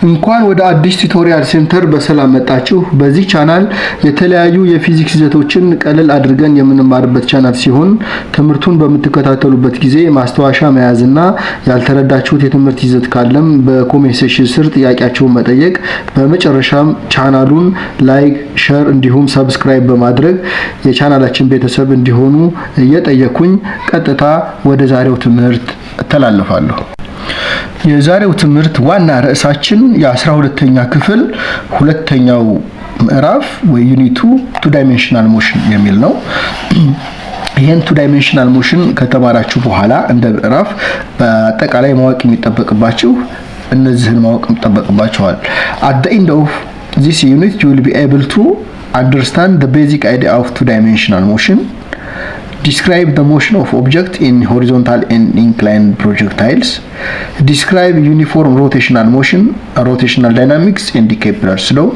እንኳን ወደ አዲስ ቱቶሪያል ሴንተር በሰላም መጣችሁ። በዚህ ቻናል የተለያዩ የፊዚክስ ይዘቶችን ቀለል አድርገን የምንማርበት ቻናል ሲሆን ትምህርቱን በምትከታተሉበት ጊዜ ማስተዋሻ መያዝና ያልተረዳችሁት የትምህርት ይዘት ካለም በኮሜንት ሴክሽን ስር ጥያቄያችሁን መጠየቅ፣ በመጨረሻም ቻናሉን ላይክ፣ ሼር እንዲሁም ሰብስክራይብ በማድረግ የቻናላችን ቤተሰብ እንዲሆኑ እየጠየኩኝ ቀጥታ ወደ ዛሬው ትምህርት እተላለፋለሁ። የዛሬው ትምህርት ዋና ርዕሳችን የ12ኛ ክፍል ሁለተኛው ምዕራፍ ወይ ዩኒቱ ቱ ዳይሜንሽናል ሞሽን የሚል ነው። ይሄን ቱ ዳይሜንሽናል ሞሽን ከተማራችሁ በኋላ እንደ ምዕራፍ በአጠቃላይ ማወቅ የሚጠበቅባችሁ እነዚህን ማወቅ የሚጠበቅባችኋል። at the end of this unit you will be able to understand the basic idea of two dimensional motion, describe the motion of object in horizontal and inclined projectiles, describe uniform rotational motion, rotational dynamics and Kepler's law,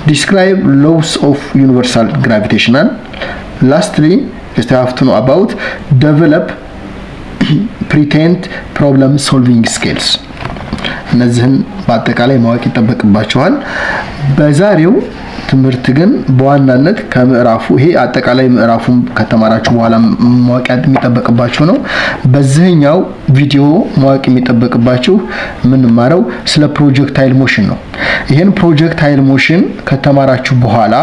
describe laws of universal gravitational. Lastly, you have to know about develop pretend problem solving skills. እነዚህን በአጠቃላይ ማወቅ ይጠበቅባችኋል። በዛሬው ትምህርት ግን በዋናነት ከምዕራፉ ይሄ አጠቃላይ ምዕራፉን ከተማራችሁ በኋላ ማወቅ የሚጠበቅባችሁ ነው። በዚህኛው ቪዲዮ ማወቅ የሚጠበቅባችሁ የምንማረው ስለ ፕሮጀክታይል ሞሽን ነው። ይሄን ፕሮጀክታይል ሞሽን ከተማራችሁ በኋላ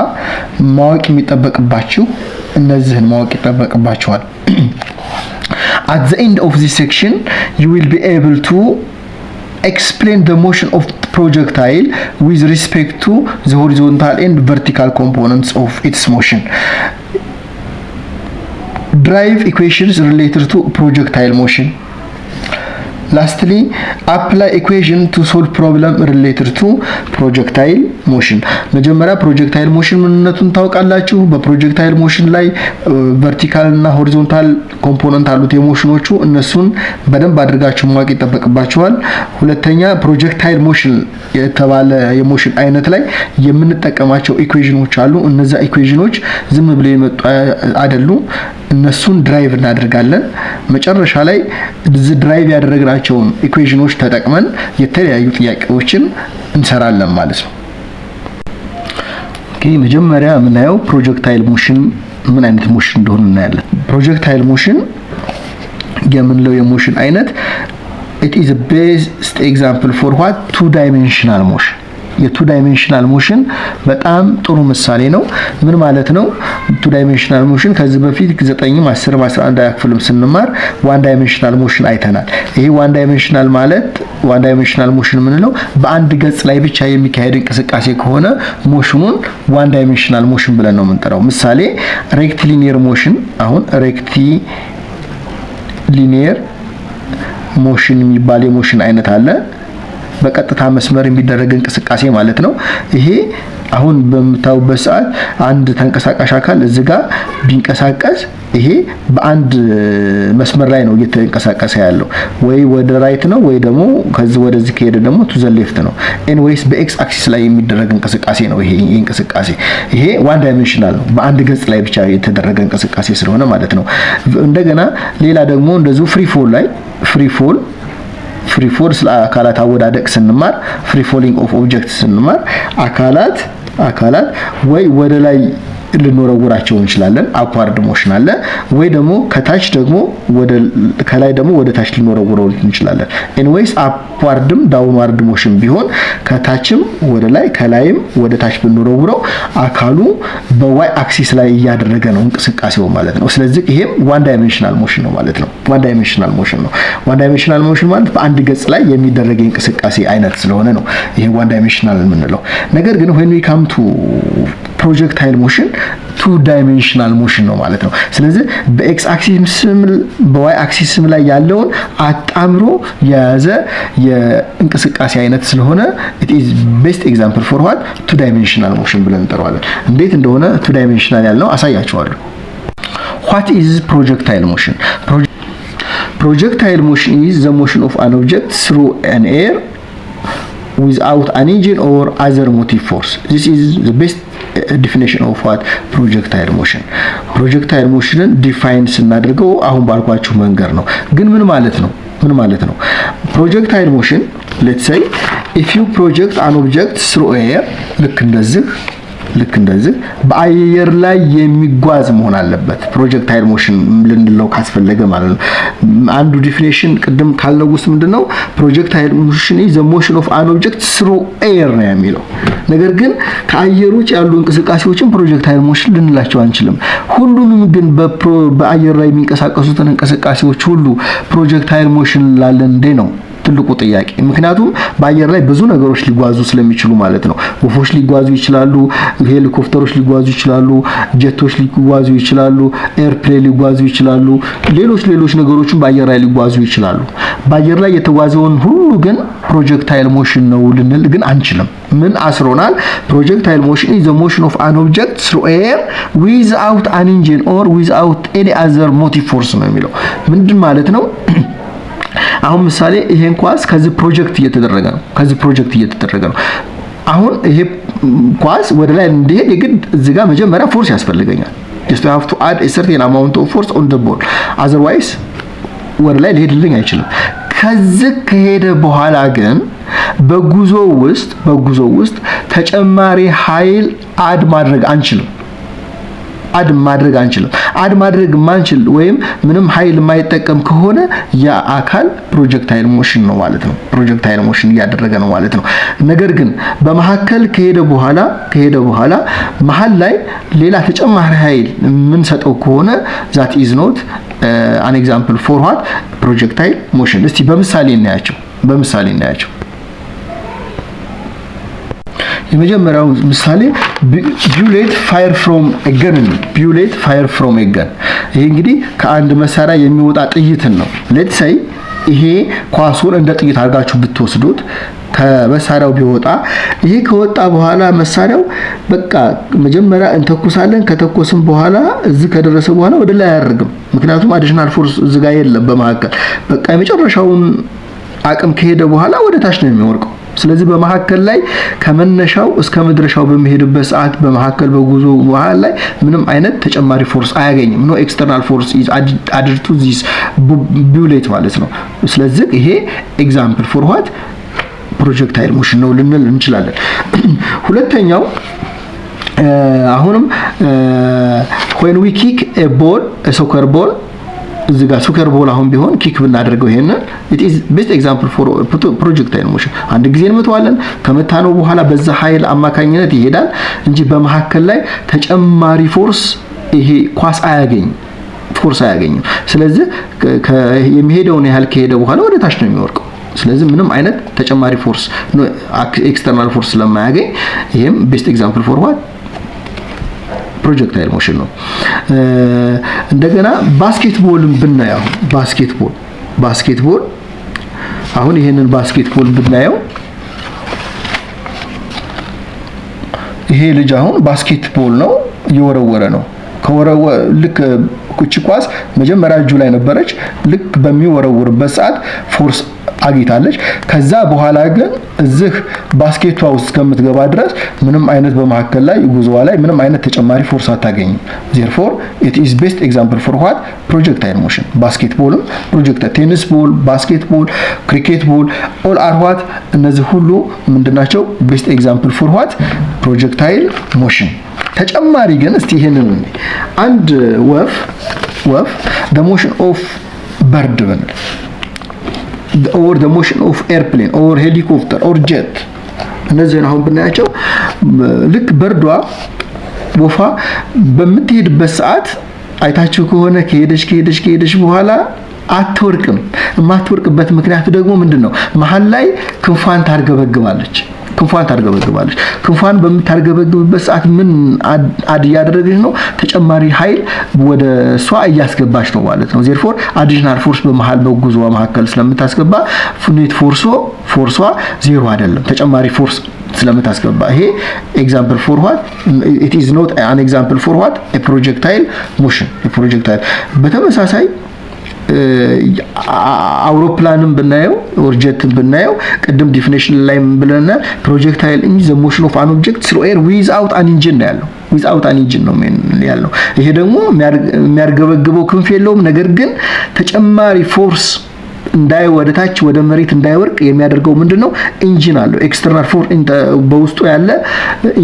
ማወቅ የሚጠበቅባችሁ እነዚህን ማወቅ ይጠበቅባችኋል። At the end of this section you will be able to explain the motion of the projectile with respect to the horizontal and vertical components of its motion. Derive equations related to projectile motion. Lastly, apply equation to solve problem related to projectile motion. መጀመሪያ ፕሮጀክታይል ሞሽን ምንነቱን ታውቃላችሁ። በፕሮጀክታይል ሞሽን ላይ ቨርቲካል እና ሆሪዞንታል ኮምፖነንት አሉት የሞሽኖቹ፣ እነሱን በደንብ አድርጋችሁ ማወቅ ይጠበቅባችኋል። ሁለተኛ ፕሮጀክታይል ሞሽን የተባለ የሞሽን አይነት ላይ የምንጠቀማቸው ኢኩዌሽኖች አሉ። እነዛ ኢኩዌሽኖች ዝም ብለው የመጡ አይደሉም። እነሱን ድራይቭ እናደርጋለን። መጨረሻ ላይ ድራይቭ ያደረግናቸውን ኢኩዌሽኖች ተጠቅመን የተለያዩ ጥያቄዎችን እንሰራለን ማለት ነው። ኦኬ፣ መጀመሪያ የምናየው ፕሮጀክታይል ሞሽን ምን አይነት ሞሽን እንደሆነ እናያለን። ፕሮጀክታይል ሞሽን የምንለው የሞሽን አይነት it is a best example for what two dimensional motion. የቱ ዳይሜንሽናል ሞሽን በጣም ጥሩ ምሳሌ ነው። ምን ማለት ነው? ቱ ዳይሜንሽናል ሞሽን ከዚህ በፊት 9ም 10ም 11 ክፍልም ስንማር ዋን ዳይሜንሽናል ሞሽን አይተናል። ይሄ ዋን ዳይሜንሽናል ማለት ዋን ዳይሜንሽናል ሞሽን የምንለው በአንድ ገጽ ላይ ብቻ የሚካሄድ እንቅስቃሴ ከሆነ ሞሽኑን ዋን ዳይሜንሽናል ሞሽን ብለን ነው የምንጠራው። ምሳሌ ሬክቲሊኒየር ሞሽን። አሁን ሬክቲሊኒየር ሞሽን የሚባል የሞሽን አይነት አለ። በቀጥታ መስመር የሚደረግ እንቅስቃሴ ማለት ነው። ይሄ አሁን በምታዩበት ሰዓት አንድ ተንቀሳቃሽ አካል እዚህ ጋር ቢንቀሳቀስ ይሄ በአንድ መስመር ላይ ነው እየተንቀሳቀሰ ያለው። ወይ ወደ ራይት ነው ወይ ደግሞ ከዚህ ወደዚህ ከሄደ ደግሞ ቱ ዘ ሌፍት ነው። ኤኒዌይስ በኤክስ አክሲስ ላይ የሚደረግ እንቅስቃሴ ነው ይሄ እንቅስቃሴ። ይሄ ዋን ዳይሜንሽናል ነው፣ በአንድ ገጽ ላይ ብቻ የተደረገ እንቅስቃሴ ስለሆነ ማለት ነው። እንደገና ሌላ ደግሞ እንደዚሁ ፍሪ ፎል ስለ አካላት አወዳደቅ ስንማር ፍሪ ፎሊንግ ኦፍ ኦብጀክት ስንማር አካላት ወይ ወደ ላይ ልንወረውራቸው እንችላለን፣ አፕዋርድ ሞሽን አለ። ወይ ደግሞ ከታች ደግሞ ከላይ ደግሞ ወደ ታች ልንወረውረው እንችላለን። ኤኒዌይስ አፕዋርድም ዳውንዋርድ ሞሽን ቢሆን ከታችም ወደ ላይ ከላይም ወደ ታች ብንወረውረው አካሉ በዋይ አክሲስ ላይ እያደረገ ነው እንቅስቃሴው ማለት ነው። ስለዚህ ይሄም ዋን ዳይሜንሽናል ሞሽን ነው ማለት ነው። ዋን ዳይሜንሽናል ሞሽን ማለት በአንድ ገጽ ላይ የሚደረግ እንቅስቃሴ አይነት ስለሆነ ነው ይሄ ዋን ዳይሜንሽናል የምንለው። ነገር ግን when we come to ፕሮጀክታይል ሞሽን ቱ ዳይሜንሽናል ሞሽን ነው ማለት ነው። ስለዚህ በኤክስ አክሲስም በዋይ አክሲስም ላይ ያለውን አጣምሮ የያዘ የእንቅስቃሴ አይነት ስለሆነ it is best example for what two dimensional motion ብለን እንጠራዋለን። እንዴት እንደሆነ ቱ ዳይሜንሽናል ያልነው አሳያችኋለሁ። what is projectile motion? Projectile motion is the motion of an object through an air without an engine or other motive force. This is the best definition of what projectile motion. projectile motion define ስናደርገው አሁን ባልኳችሁ መንገድ ነው። ግን ምን ማለት ነው? ምን ማለት ነው? ፕሮጀክታይል ሞሽን let's say if you project an object through air ልክ እንደዚህ በአየር ላይ የሚጓዝ መሆን አለበት ፕሮጀክታይል ሞሽን ልንለው ካስፈለገ ማለት ነው። አንዱ ዲፊኒሽን ቅድም ካልነው ውስጥ ምንድነው ፕሮጀክታይል ሞሽን is the motion of an object through air ነው የሚለው። ነገር ግን ከአየር ውጭ ያሉ እንቅስቃሴዎችን ፕሮጀክታይል ሞሽን ልንላቸው አንችልም። ሁሉንም ግን በአየር ላይ የሚንቀሳቀሱትን እንቅስቃሴዎች ሁሉ ፕሮጀክታይል ሞሽን ላለን እንዴ ነው ትልቁ ጥያቄ። ምክንያቱም በአየር ላይ ብዙ ነገሮች ሊጓዙ ስለሚችሉ ማለት ነው። ወፎች ሊጓዙ ይችላሉ፣ ሄሊኮፕተሮች ሊጓዙ ይችላሉ፣ ጀቶች ሊጓዙ ይችላሉ፣ ኤርፕሌን ሊጓዙ ይችላሉ፣ ሌሎች ነገሮችን በአየር ላይ ሊጓዙ ይችላሉ። በአየር ላይ የተጓዘውን ሁሉ ግን ፕሮጀክታይል ሞሽን ነው ልንል ግን አንችልም። ምን አስሮናል? ፕሮጀክታይል ሞሽን is the motion of an object through air without an engine or without any other motive force ነው የሚለው። ምንድን ማለት ነው? አሁን ምሳሌ ይሄን ኳስ ከዚህ ፕሮጀክት እየተደረገ ነው። አሁን ይሄ ኳስ ወደ ላይ እንዲሄድ የግድ እዚህ ጋር መጀመሪያ ፎርስ ያስፈልገኛል። just have to add a certain amount of force on the ball otherwise ወደ ላይ ሊሄድልኝ አይችልም። ከዚህ ከሄደ በኋላ ግን በጉዞ ውስጥ ተጨማሪ ኃይል አድ ማድረግ አንችልም። አድ ማድረግ ማንችል ወይም ምንም ኃይል የማይጠቀም ከሆነ ያ አካል ፕሮጀክታይል ሞሽን ነው ማለት ነው። ፕሮጀክታይል ሞሽን እያደረገ ነው ማለት ነው። ነገር ግን በመሐከል ከሄደ በኋላ መሐል ላይ ሌላ ተጨማሪ ኃይል ምን ሰጠው ከሆነ that is not an example for what projectile motion። እስቲ በምሳሌ እናያቸው። የመጀመሪያው ምሳሌ ቢውሌት ፋየር ፍሮም ኤ ገን ይሄ እንግዲህ ከአንድ መሳሪያ የሚወጣ ጥይትን ነው። ሌትስ ሴይ ይሄ ኳሱን እንደ ጥይት አድርጋችሁ ብትወስዱት ከመሳሪያው ቢወጣ ይሄ ከወጣ በኋላ መሳሪያው በቃ መጀመሪያ እንተኩሳለን። ከተኮስን በኋላ እዚህ ከደረሰ በኋላ ወደ ላይ አያርግም። ምክንያቱም አዲሽናል ፎርስ እዚህ ጋር የለም በመሐከል። በቃ የመጨረሻውን አቅም ከሄደ በኋላ ወደ ታች ነው የሚወርቀው። ስለዚህ በመሐከል ላይ ከመነሻው እስከ መድረሻው በሚሄድበት ሰዓት በመሐከል በጉዞ መሃል ላይ ምንም አይነት ተጨማሪ ፎርስ አያገኝም። ኖ ኤክስተርናል ፎርስ ኢዝ አድድ ቱ ዚስ ቢውሌት ማለት ነው። ስለዚህ ይሄ ኤግዛምፕል ፎር ዋት ፕሮጀክታይል ሞሽን ነው ልንል እንችላለን። ሁለተኛው አሁንም when we kick a ball a soccer ball እዚህ ጋር ሱከር ቦል አሁን ቢሆን ኪክ ብናደርገው ይሄንን it is best example for projectile motion። አንድ ጊዜ እንመታዋለን። ከመታነው በኋላ በዛ ኃይል አማካኝነት ይሄዳል እንጂ በመሐከል ላይ ተጨማሪ ፎርስ ይሄ ኳስ አያገኝም። ስለዚህ የሚሄደውን ያህል ከሄደ በኋላ ወደ ታች ነው የሚወርቀው። ስለዚህ ምንም አይነት ተጨማሪ ፎርስ ኤክስተርናል ፎርስ ስለማያገኝ ይሄም best example for what ፕሮጀክታይል ሞሽን ነው። እንደገና ባስኬትቦልን ብናየው ባስኬትቦል አሁን ይሄንን ባስኬትቦል ብናየው ይሄ ልጅ አሁን ባስኬትቦል ነው እየወረወረ ነው። ልክ ኩቺ ኳስ መጀመሪያ እጁ ላይ ነበረች። ልክ በሚወረውርበት ሰዓት ፎርስ አግኝታለች። ከዛ በኋላ ግን እዚህ ባስኬቷ ውስጥ ከምትገባ ድረስ ምንም አይነት በመሐከል ላይ ጉዞዋ ላይ ምንም አይነት ተጨማሪ ፎርስ አታገኝም። therefore it is best example for what projectile motion። ባስኬትቦል ፕሮጀክታይል፣ ቴኒስ ቦል፣ ባስኬትቦል፣ ክሪኬት ቦል all are what እነዚህ ሁሉ ምንድናቸው best example for what projectile motion። ተጨማሪ ግን እስቲ ይሄንን አንድ ወፍ the motion of bird ብንል or the motion of airplane or helicopter or jet እነዚህን አሁን ብናያቸው ልክ በርዷ ወፋ በምትሄድበት ሰዓት አይታችሁ ከሆነ ከሄደች በኋላ አትወርቅም። የማትወርቅበት ምክንያቱ ደግሞ ምንድነው? መሃል ላይ ክንፏን ታርገበግባለች። ክንፏን በምታርገበግብበት ሰዓት ምን አድ ያደረገች ነው? ተጨማሪ ኃይል ወደ እሷ እያስገባች ነው ማለት ነው። therefore additional force በመሃል በጉዞዋ መካከል ስለምታስገባ ኔት ፎርሷ ዜሮ አይደለም፣ ተጨማሪ ፎርስ ስለምታስገባ ይሄ ኤግዛምፕል ፎር what it is not an example for what a projectile motion። ፕሮጀክታይል በተመሳሳይ አውሮፕላንን ብናየው ኦርጀትን ብናየው ቅድም ዲፊኒሽን ላይ ብለናል። ፕሮጀክታይል ኢዝ ዘ ሞሽን ኦፍ አን ኦብጀክት ትሩ ኤር ዊዝአውት አን ኢንጂን ነው ያለው። ዊዝአውት አን ኢንጂን ነው ያለው። ይሄ ደግሞ የሚያርገበግበው ክንፍ የለውም። ነገር ግን ተጨማሪ ፎርስ ወደታች ወደ መሬት እንዳይወርቅ የሚያደርገው ምንድነው? ኢንጂን አለው። ኤክስተርናል ፎርስ በውስጡ ያለ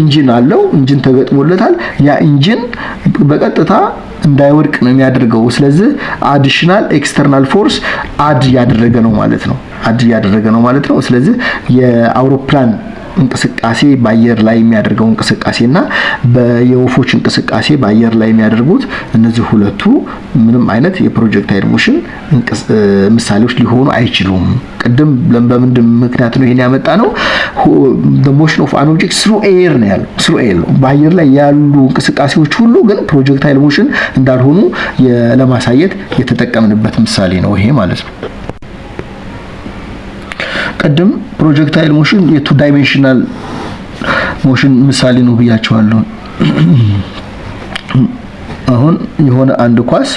ኢንጂን አለው። ኢንጂን ተገጥሞለታል። ያ ኢንጂን በቀጥታ እንዳይወድቅ ነው የሚያደርገው። ስለዚህ አዲሽናል ኤክስተርናል ፎርስ አድ ያደረገ ነው ማለት ነው። ስለዚህ የአውሮፕላን እንቅስቃሴ በአየር ላይ የሚያደርገው እንቅስቃሴና የወፎች እንቅስቃሴ በአየር ላይ የሚያደርጉት እነዚህ ሁለቱ ምንም አይነት የፕሮጀክታይል ሞሽን ምሳሌዎች ሊሆኑ አይችሉም። ቅድም በምንድን ምክንያት ነው ይሄን ያመጣ ነው? the motion of an object through air ነው ያለው። through air በአየር ላይ ያሉ እንቅስቃሴዎች ሁሉ ግን ፕሮጀክታይል ሞሽን እንዳልሆኑ ለማሳየት የተጠቀምንበት ምሳሌ ነው ይሄ ማለት ነው። ቀደም ፕሮጀክታይል ሞሽን የቱ ዳይሜንሽናል ሞሽን ምሳሌ ነው ብያቸዋለሁ። አሁን የሆነ አንድ ኳስ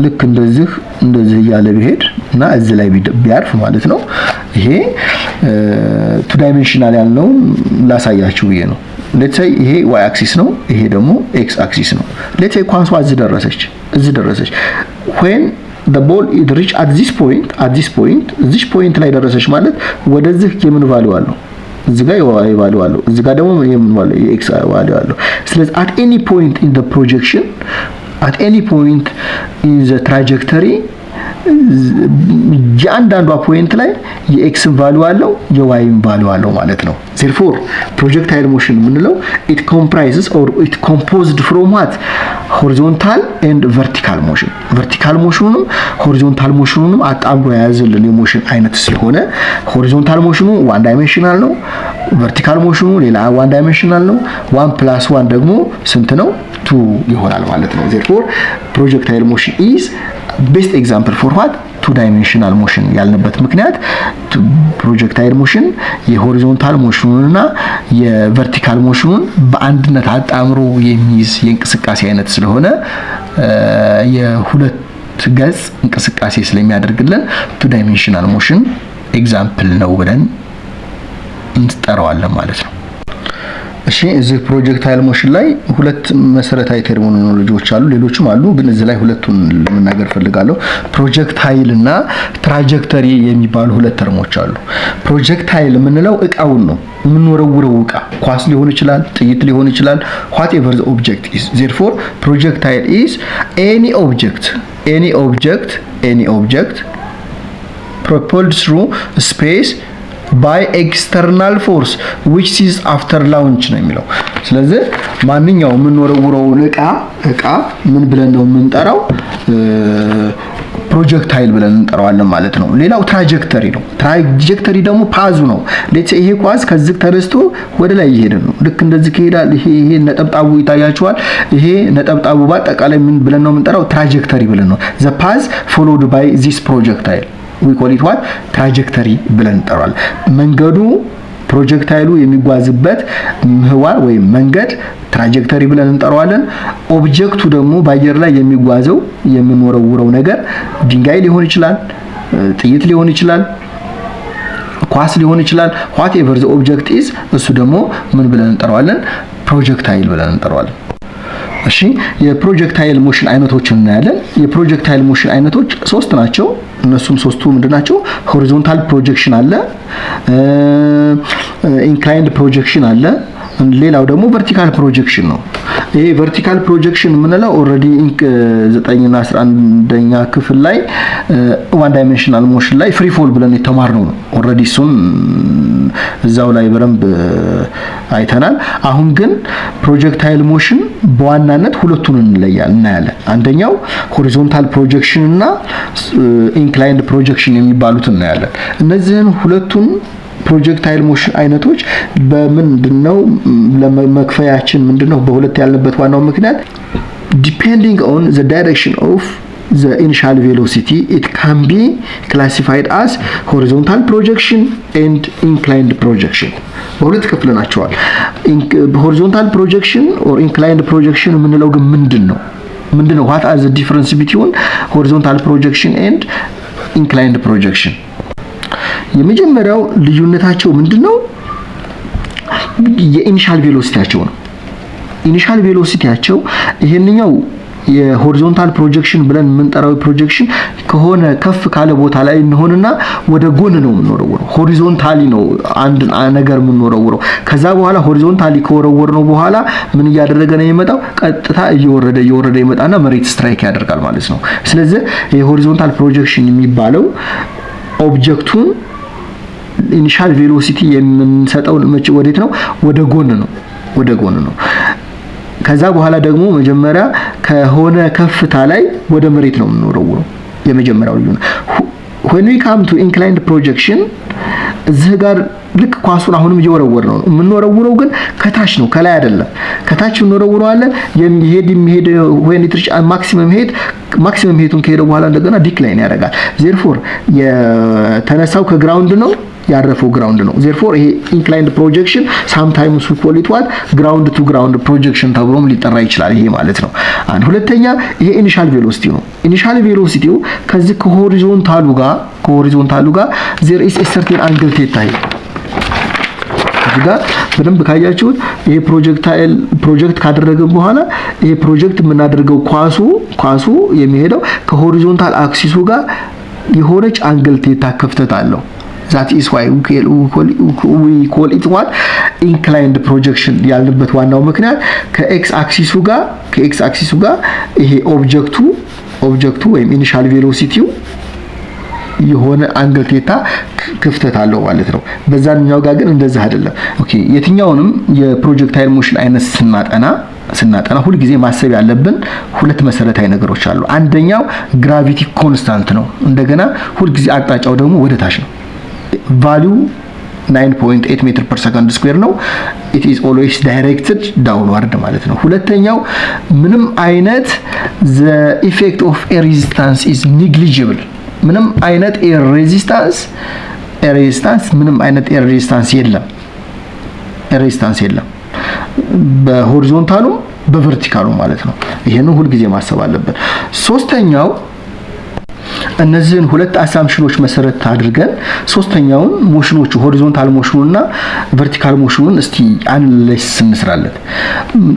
ልክ እንደዚህ ያለ ቢሄድ እና እዚህ ላይ ቢያርፍ ማለት ነው። ይሄ ቱ ዳይሜንሽናል ያልነው ላሳያችሁ ብዬ ነው። ሌትስ ሴይ ይሄ ዋይ አክሲስ ነው፣ ይሄ ደግሞ ኤክስ አክሲስ ነው። ሌትስ ሴይ ኳሷ እዚህ ደረሰች when the ball it reach at this point ላይ ደረሰች ማለት ወደዚህ የምን ቫልዩ አለው? እዚህ ጋር የዋይ ቫልዩ አለው፣ እዚህ ጋር ደግሞ የምን ቫልዩ የኤክስ ቫልዩ አለው። ስለዚህ at any point in the projection, at any point in the trajectory እያንዳንዷ ፖይንት ላይ የኤክስን ቫልዩ አለው የዋይን ቫልዩ አለው ማለት ነው። therefore projectile motion የምንለው it comprises or it composed from what? horizontal and vertical motion. vertical motionንም horizontal motionንም አጣምሮ የያዘልን የሞሽን አይነት ስለሆነ horizontal motion one dimensional ነው፣ vertical motion ሌላ one dimensional ነው። 1 + 1 ደግሞ ስንት ነው? 2 ይሆናል ማለት ነው። therefore projectile motion is best example for what? two dimensional motion ያልንበት ምክንያት ፕሮጀክታይል ሞሽን የሆሪዞንታል ሞሽኑንና የቨርቲካል ሞሽኑን በአንድነት አጣምሮ የሚይዝ የእንቅስቃሴ አይነት ስለሆነ የሁለት ገጽ እንቅስቃሴ ስለሚያደርግልን two dimensional motion ኤግዛምፕል ነው ብለን እንጠራዋለን ማለት ነው። እሺ እዚህ ፕሮጀክታይል ሞሽን ላይ ሁለት መሰረታዊ ተርሚኖሎጂዎች አሉ፣ ሌሎችም አሉ፣ ግን እዚህ ላይ ሁለቱን ለመናገር ፈልጋለሁ። ፕሮጀክታይል እና ትራጀክተሪ የሚባሉ ሁለት ተርሞች አሉ። ፕሮጀክታይል የምንለው እቃውን ነው፣ የምንወረውረው እቃ ኳስ ሊሆን ይችላል፣ ጥይት ሊሆን ይችላል፣ whatever the object is. therefore projectile is any object propelled through space by external force which is after launch ነው የሚለው። ስለዚህ ማንኛውም የምንወረውረውን እቃ ምን ብለን ነው የምንጠራው? ፕሮጀክታይል ብለን እንጠራዋለን ማለት ነው። ሌላው ትራጀክተሪ ነው። ትራጀክተሪ ደግሞ ፓዙ ነው። ሌትስ ይሄ ኳስ ከዚህ ተነስቶ ወደ ላይ እየሄደ ነው። ልክ እንደዚህ ከሄዳል ይሄ ነጠብጣቡ ይታያችኋል። ይሄ ነጠብጣቡ በአጠቃላይ ምን ብለን ነው የምንጠራው? ትራጀክተሪ ብለን ነው። the path followed by this projectile we call it what? ትራጀክተሪ ብለን እንጠራዋለን። መንገዱ ፕሮጀክታይሉ የሚጓዝበት ምህዋር ወይም መንገድ ትራጀክተሪ ብለን እንጠራዋለን። ኦብጀክቱ ደግሞ በአየር ላይ የሚጓዘው የምንወረውረው ነገር ድንጋይ ሊሆን ይችላል፣ ጥይት ሊሆን ይችላል፣ ኳስ ሊሆን ይችላል። whatever the object is እሱ ደግሞ ምን ብለን እንጠራዋለን? ፕሮጀክታይል ብለን እንጠራዋለን። እሺ የፕሮጀክታይል ሞሽን አይነቶችን እናያለን። የፕሮጀክታይል ሞሽን አይነቶች ሶስት ናቸው። እነሱም ሶስቱ ምንድናቸው? ሆሪዞንታል ፕሮጀክሽን አለ፣ ኢንክላይንድ ፕሮጀክሽን አለ፣ ሌላው ደግሞ ቨርቲካል ፕሮጀክሽን ነው። ይሄ ቨርቲካል ፕሮጀክሽን የምንለው ኦልሬዲ 9 እና 11ኛ ክፍል ላይ ዋን ዳይሜንሽናል ሞሽን ላይ ፍሪ ፎል ብለን የተማርነው ነው። ኦልሬዲ እሱን እዛው ላይ በደንብ አይተናል። አሁን ግን ፕሮጀክታይል ሞሽን በዋናነት ሁለቱን እናያለን። አንደኛው ሆሪዞንታል ፕሮጀክሽን እና ኢንክላይንድ ፕሮጀክሽን የሚባሉት እናያለን። እነዚህን ሁለቱን ፕሮጀክታይል ሞሽን አይነቶች በምንድነው ለመክፈያችን ምንድነው በሁለት ያልንበት ዋናው ምክንያት depending on the direction of the initial velocity it can be classified as horizontal projection and inclined projection. በሁለት ከፍለናቸዋል። horizontal projection or inclined projection የምንለው ግን ምንድነው? what are the difference between horizontal projection and inclined projection? የመጀመሪያው ልዩነታቸው ምንድነው? የኢኒሻል ቬሎሲቲያቸው ነው። ኢኒሻል ቬሎሲቲያቸው ይሄንኛው የሆሪዞንታል ፕሮጀክሽን ብለን የምንጠራው ፕሮጀክሽን ከሆነ ከፍ ካለ ቦታ ላይ እንሆንና ወደ ጎን ነው የምንወረውረው። ሆሪዞንታሊ ነው አንድ ነገር የምንወረውረው። ከዛ በኋላ ሆሪዞንታሊ ከወረወርነው በኋላ ምን እያደረገ ነው የሚመጣው? ቀጥታ እየወረደ ይመጣና መሬት ስትራይክ ያደርጋል ማለት ነው። ስለዚህ የሆሪዞንታል ፕሮጀክሽን የሚባለው ኦብጀክቱን ኢኒሻል ቬሎሲቲ የምንሰጠው ወዴት ነው? ወደ ጎን ነው። ከዛ በኋላ ደግሞ መጀመሪያ ከሆነ ከፍታ ላይ ወደ መሬት ነው የምንወረውረው። የመጀመሪያው ልዩ ነው። when we come to inclined projection እዚህ ጋር ልክ ኳሱን አሁንም እየወረወር ነው የምንወረውረው፣ ግን ከታች ነው ከላይ አይደለም። ከታች እንወረውረዋለን። የሚሄድ when it reach ማክሲመም ሄቱን ከሄደ በኋላ እንደገና ዲክላይን ያደርጋል። therefore የተነሳው ከግራውንድ ነው ያረፈው ግራውንድ ነው። therefore ይሄ inclined projection sometimes we call it what ground to ground projection ተብሎም ሊጠራ ይችላል ይሄ ማለት ነው። አንድ ሁለተኛ ይሄ ኢኒሻል ቬሎሲቲ ነው። ኢኒሻል ቬሎሲቲው ከዚህ ከሆሪዞንታሉ ጋር there is a certain angle theta ጋር በደንብ ካያችሁት ይሄ ፕሮጀክት ካደረግን በኋላ ይሄ ፕሮጀክት የምናደርገው ኳሱ የሚሄደው ከሆሪዞንታል አክሲሱ ጋር የሆነች አንግል ቴታ ክፍተት አለው። that is why we call it what inclined projection ያልንበት ዋናው ምክንያት ከኤክስ አክሲሱ ጋር ይሄ ኦብጀክቱ ወይም ኢኒሻል ቬሎሲቲው የሆነ አንግል ቴታ ክፍተት አለው ማለት ነው። በዛኛው ጋር ግን እንደዛ አይደለም። ኦኬ የትኛውንም የፕሮጀክታይል ሞሽን አይነት ስናጠና ሁሉ ጊዜ ማሰብ ያለብን ሁለት መሰረታዊ ነገሮች አሉ። አንደኛው ግራቪቲ ኮንስታንት ነው። እንደገና ሁሉ ጊዜ አቅጣጫው ደግሞ ወደ ታች ነው። ቫልዩ 9.8 ሜትር ፐር ሰከንድ ስኩዌር ነው። it is always directed downward ማለት ነው። ሁለተኛው ምንም አይነት the effect of air resistance is negligible። ምንም አይነት ኤር ሬዚስታንስ የለም በሆሪዞንታሉ በቨርቲካሉ ማለት ነው። ይሄንን ሁሉ ጊዜ ማሰብ አለብን። ሶስተኛው እነዚህን ሁለት አሳምፕሽኖች መሰረት አድርገን ሶስተኛውን ሞሽኖቹ ሆሪዞንታል ሞሽኑና ቨርቲካል ሞሽኑን እስቲ አናላይሲስ እንስራለን።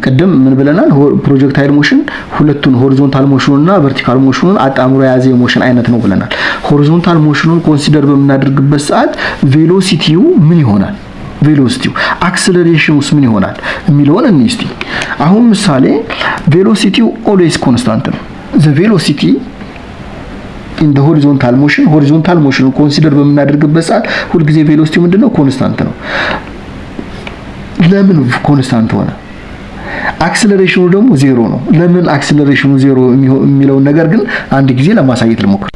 ቅድም ምን ብለናል? ፕሮጀክታይል ሞሽን ሁለቱን ሆሪዞንታል ሞሽኑና ቨርቲካል ሞሽኑን አጣምሮ የያዘ የሞሽን አይነት ነው ብለናል። ሆሪዞንታል ሞሽኑን ኮንሲደር በምናደርግበት ሰዓት ቬሎሲቲው ምን ይሆናል? አክሰለሬሽኑስ ምን ይሆናል የሚለውን እንስቲ። አሁን ምሳሌ ቬሎሲቲው ኦልዌይስ ኮንስታንት ነው። the velocity in the horizontal motion ኮንሲደር በምናደርግበት ሰዓት ሁሉ ጊዜ ቬሎሲቲው ምንድነው? ኮንስታንት ነው። ለምን ኮንስታንት ሆነ? አክሰለሬሽኑ ደግሞ ዜሮ ነው። ለምን አክሰለሬሽኑ ዜሮ የሚለው ነገር ግን አንድ ጊዜ ለማሳየት ልሞክር።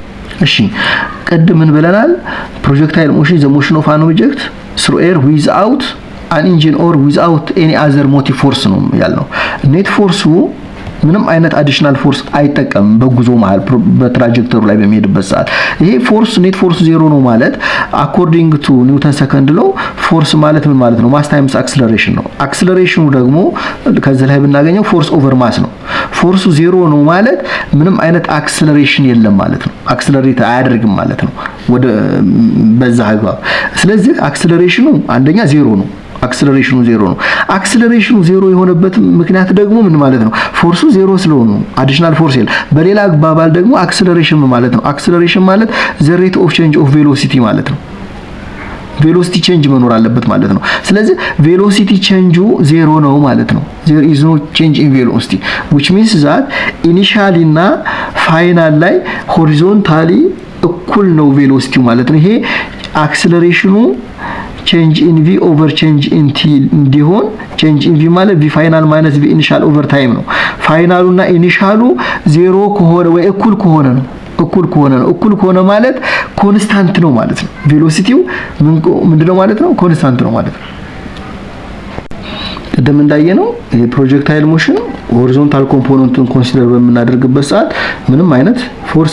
እሺ ቀደም ምን ብለናል? ፕሮጀክታይል ሞሽን the motion of an object through air without an engine or without any other motive force ነው ያልነው። ኔት ፎርሱ ምንም አይነት አዲሽናል ፎርስ አይጠቀምም በጉዞ መሃል በትራጀክተሩ ላይ በሚሄድበት ሰዓት። ይሄ ኔት ፎርስ ዜሮ ነው ማለት አኮርዲንግ ቱ ኒውተን ሰከንድ ሎው ፎርስ ማለት ምን ማለት ነው? ማስ ታይምስ አክሰለሬሽን ነው። አክሰለሬሽኑ ደግሞ ከዚህ ላይ ብናገኘው ፎርስ ኦቨር ማስ ነው። ፎርሱ ዜሮ ነው ማለት ምንም አይነት አክሰለሬሽን የለም ማለት ነው። አክሰለሬት አያደርግም ማለት ነው ወደ በዛ አግባብ። ስለዚህ አክሰለሬሽኑ አንደኛ ዜሮ ነው። አክሰለሬሽኑ ዜሮ የሆነበት ምክንያት ደግሞ ምን ማለት ነው? ፎርሱ ዜሮ ስለሆነ አዲሽናል ፎርስ የለም። በሌላ አባባል ደግሞ አክሰለሬሽን ማለት ነው። አክሰለሬሽን ማለት the rate of change of velocity ማለት ነው። ቬሎሲቲ ቼንጅ መኖር አለበት ማለት ነው። ስለዚህ ቬሎሲቲ ቼንጁ ዜሮ ነው ማለት ነው። there is no change in velocity which means that initially እና ፋይናል ላይ ሆሪዞንታሊ እኩል ነው ቬሎሲቲው ማለት ነው። ይሄ አክሰለሬሽኑ change in v over change in t እንዲሆን change in v ማለት v final minus v initial over time ነው። ፋይናሉና ኢኒሻሉ ዜሮ ከሆነ ወይ እኩል ከሆነ ማለት ኮንስታንት ነው ማለት ነው። ቬሎሲቲው ምንድነው ማለት ነው? ኮንስታንት ነው ማለት ነው። ቀደም እንዳየነው ይሄ ፕሮጀክታይል ሞሽን ሆሪዞንታል ኮምፖነንቱን ኮንሲደር በምናደርግበት ሰዓት ምንም አይነት ፎርስ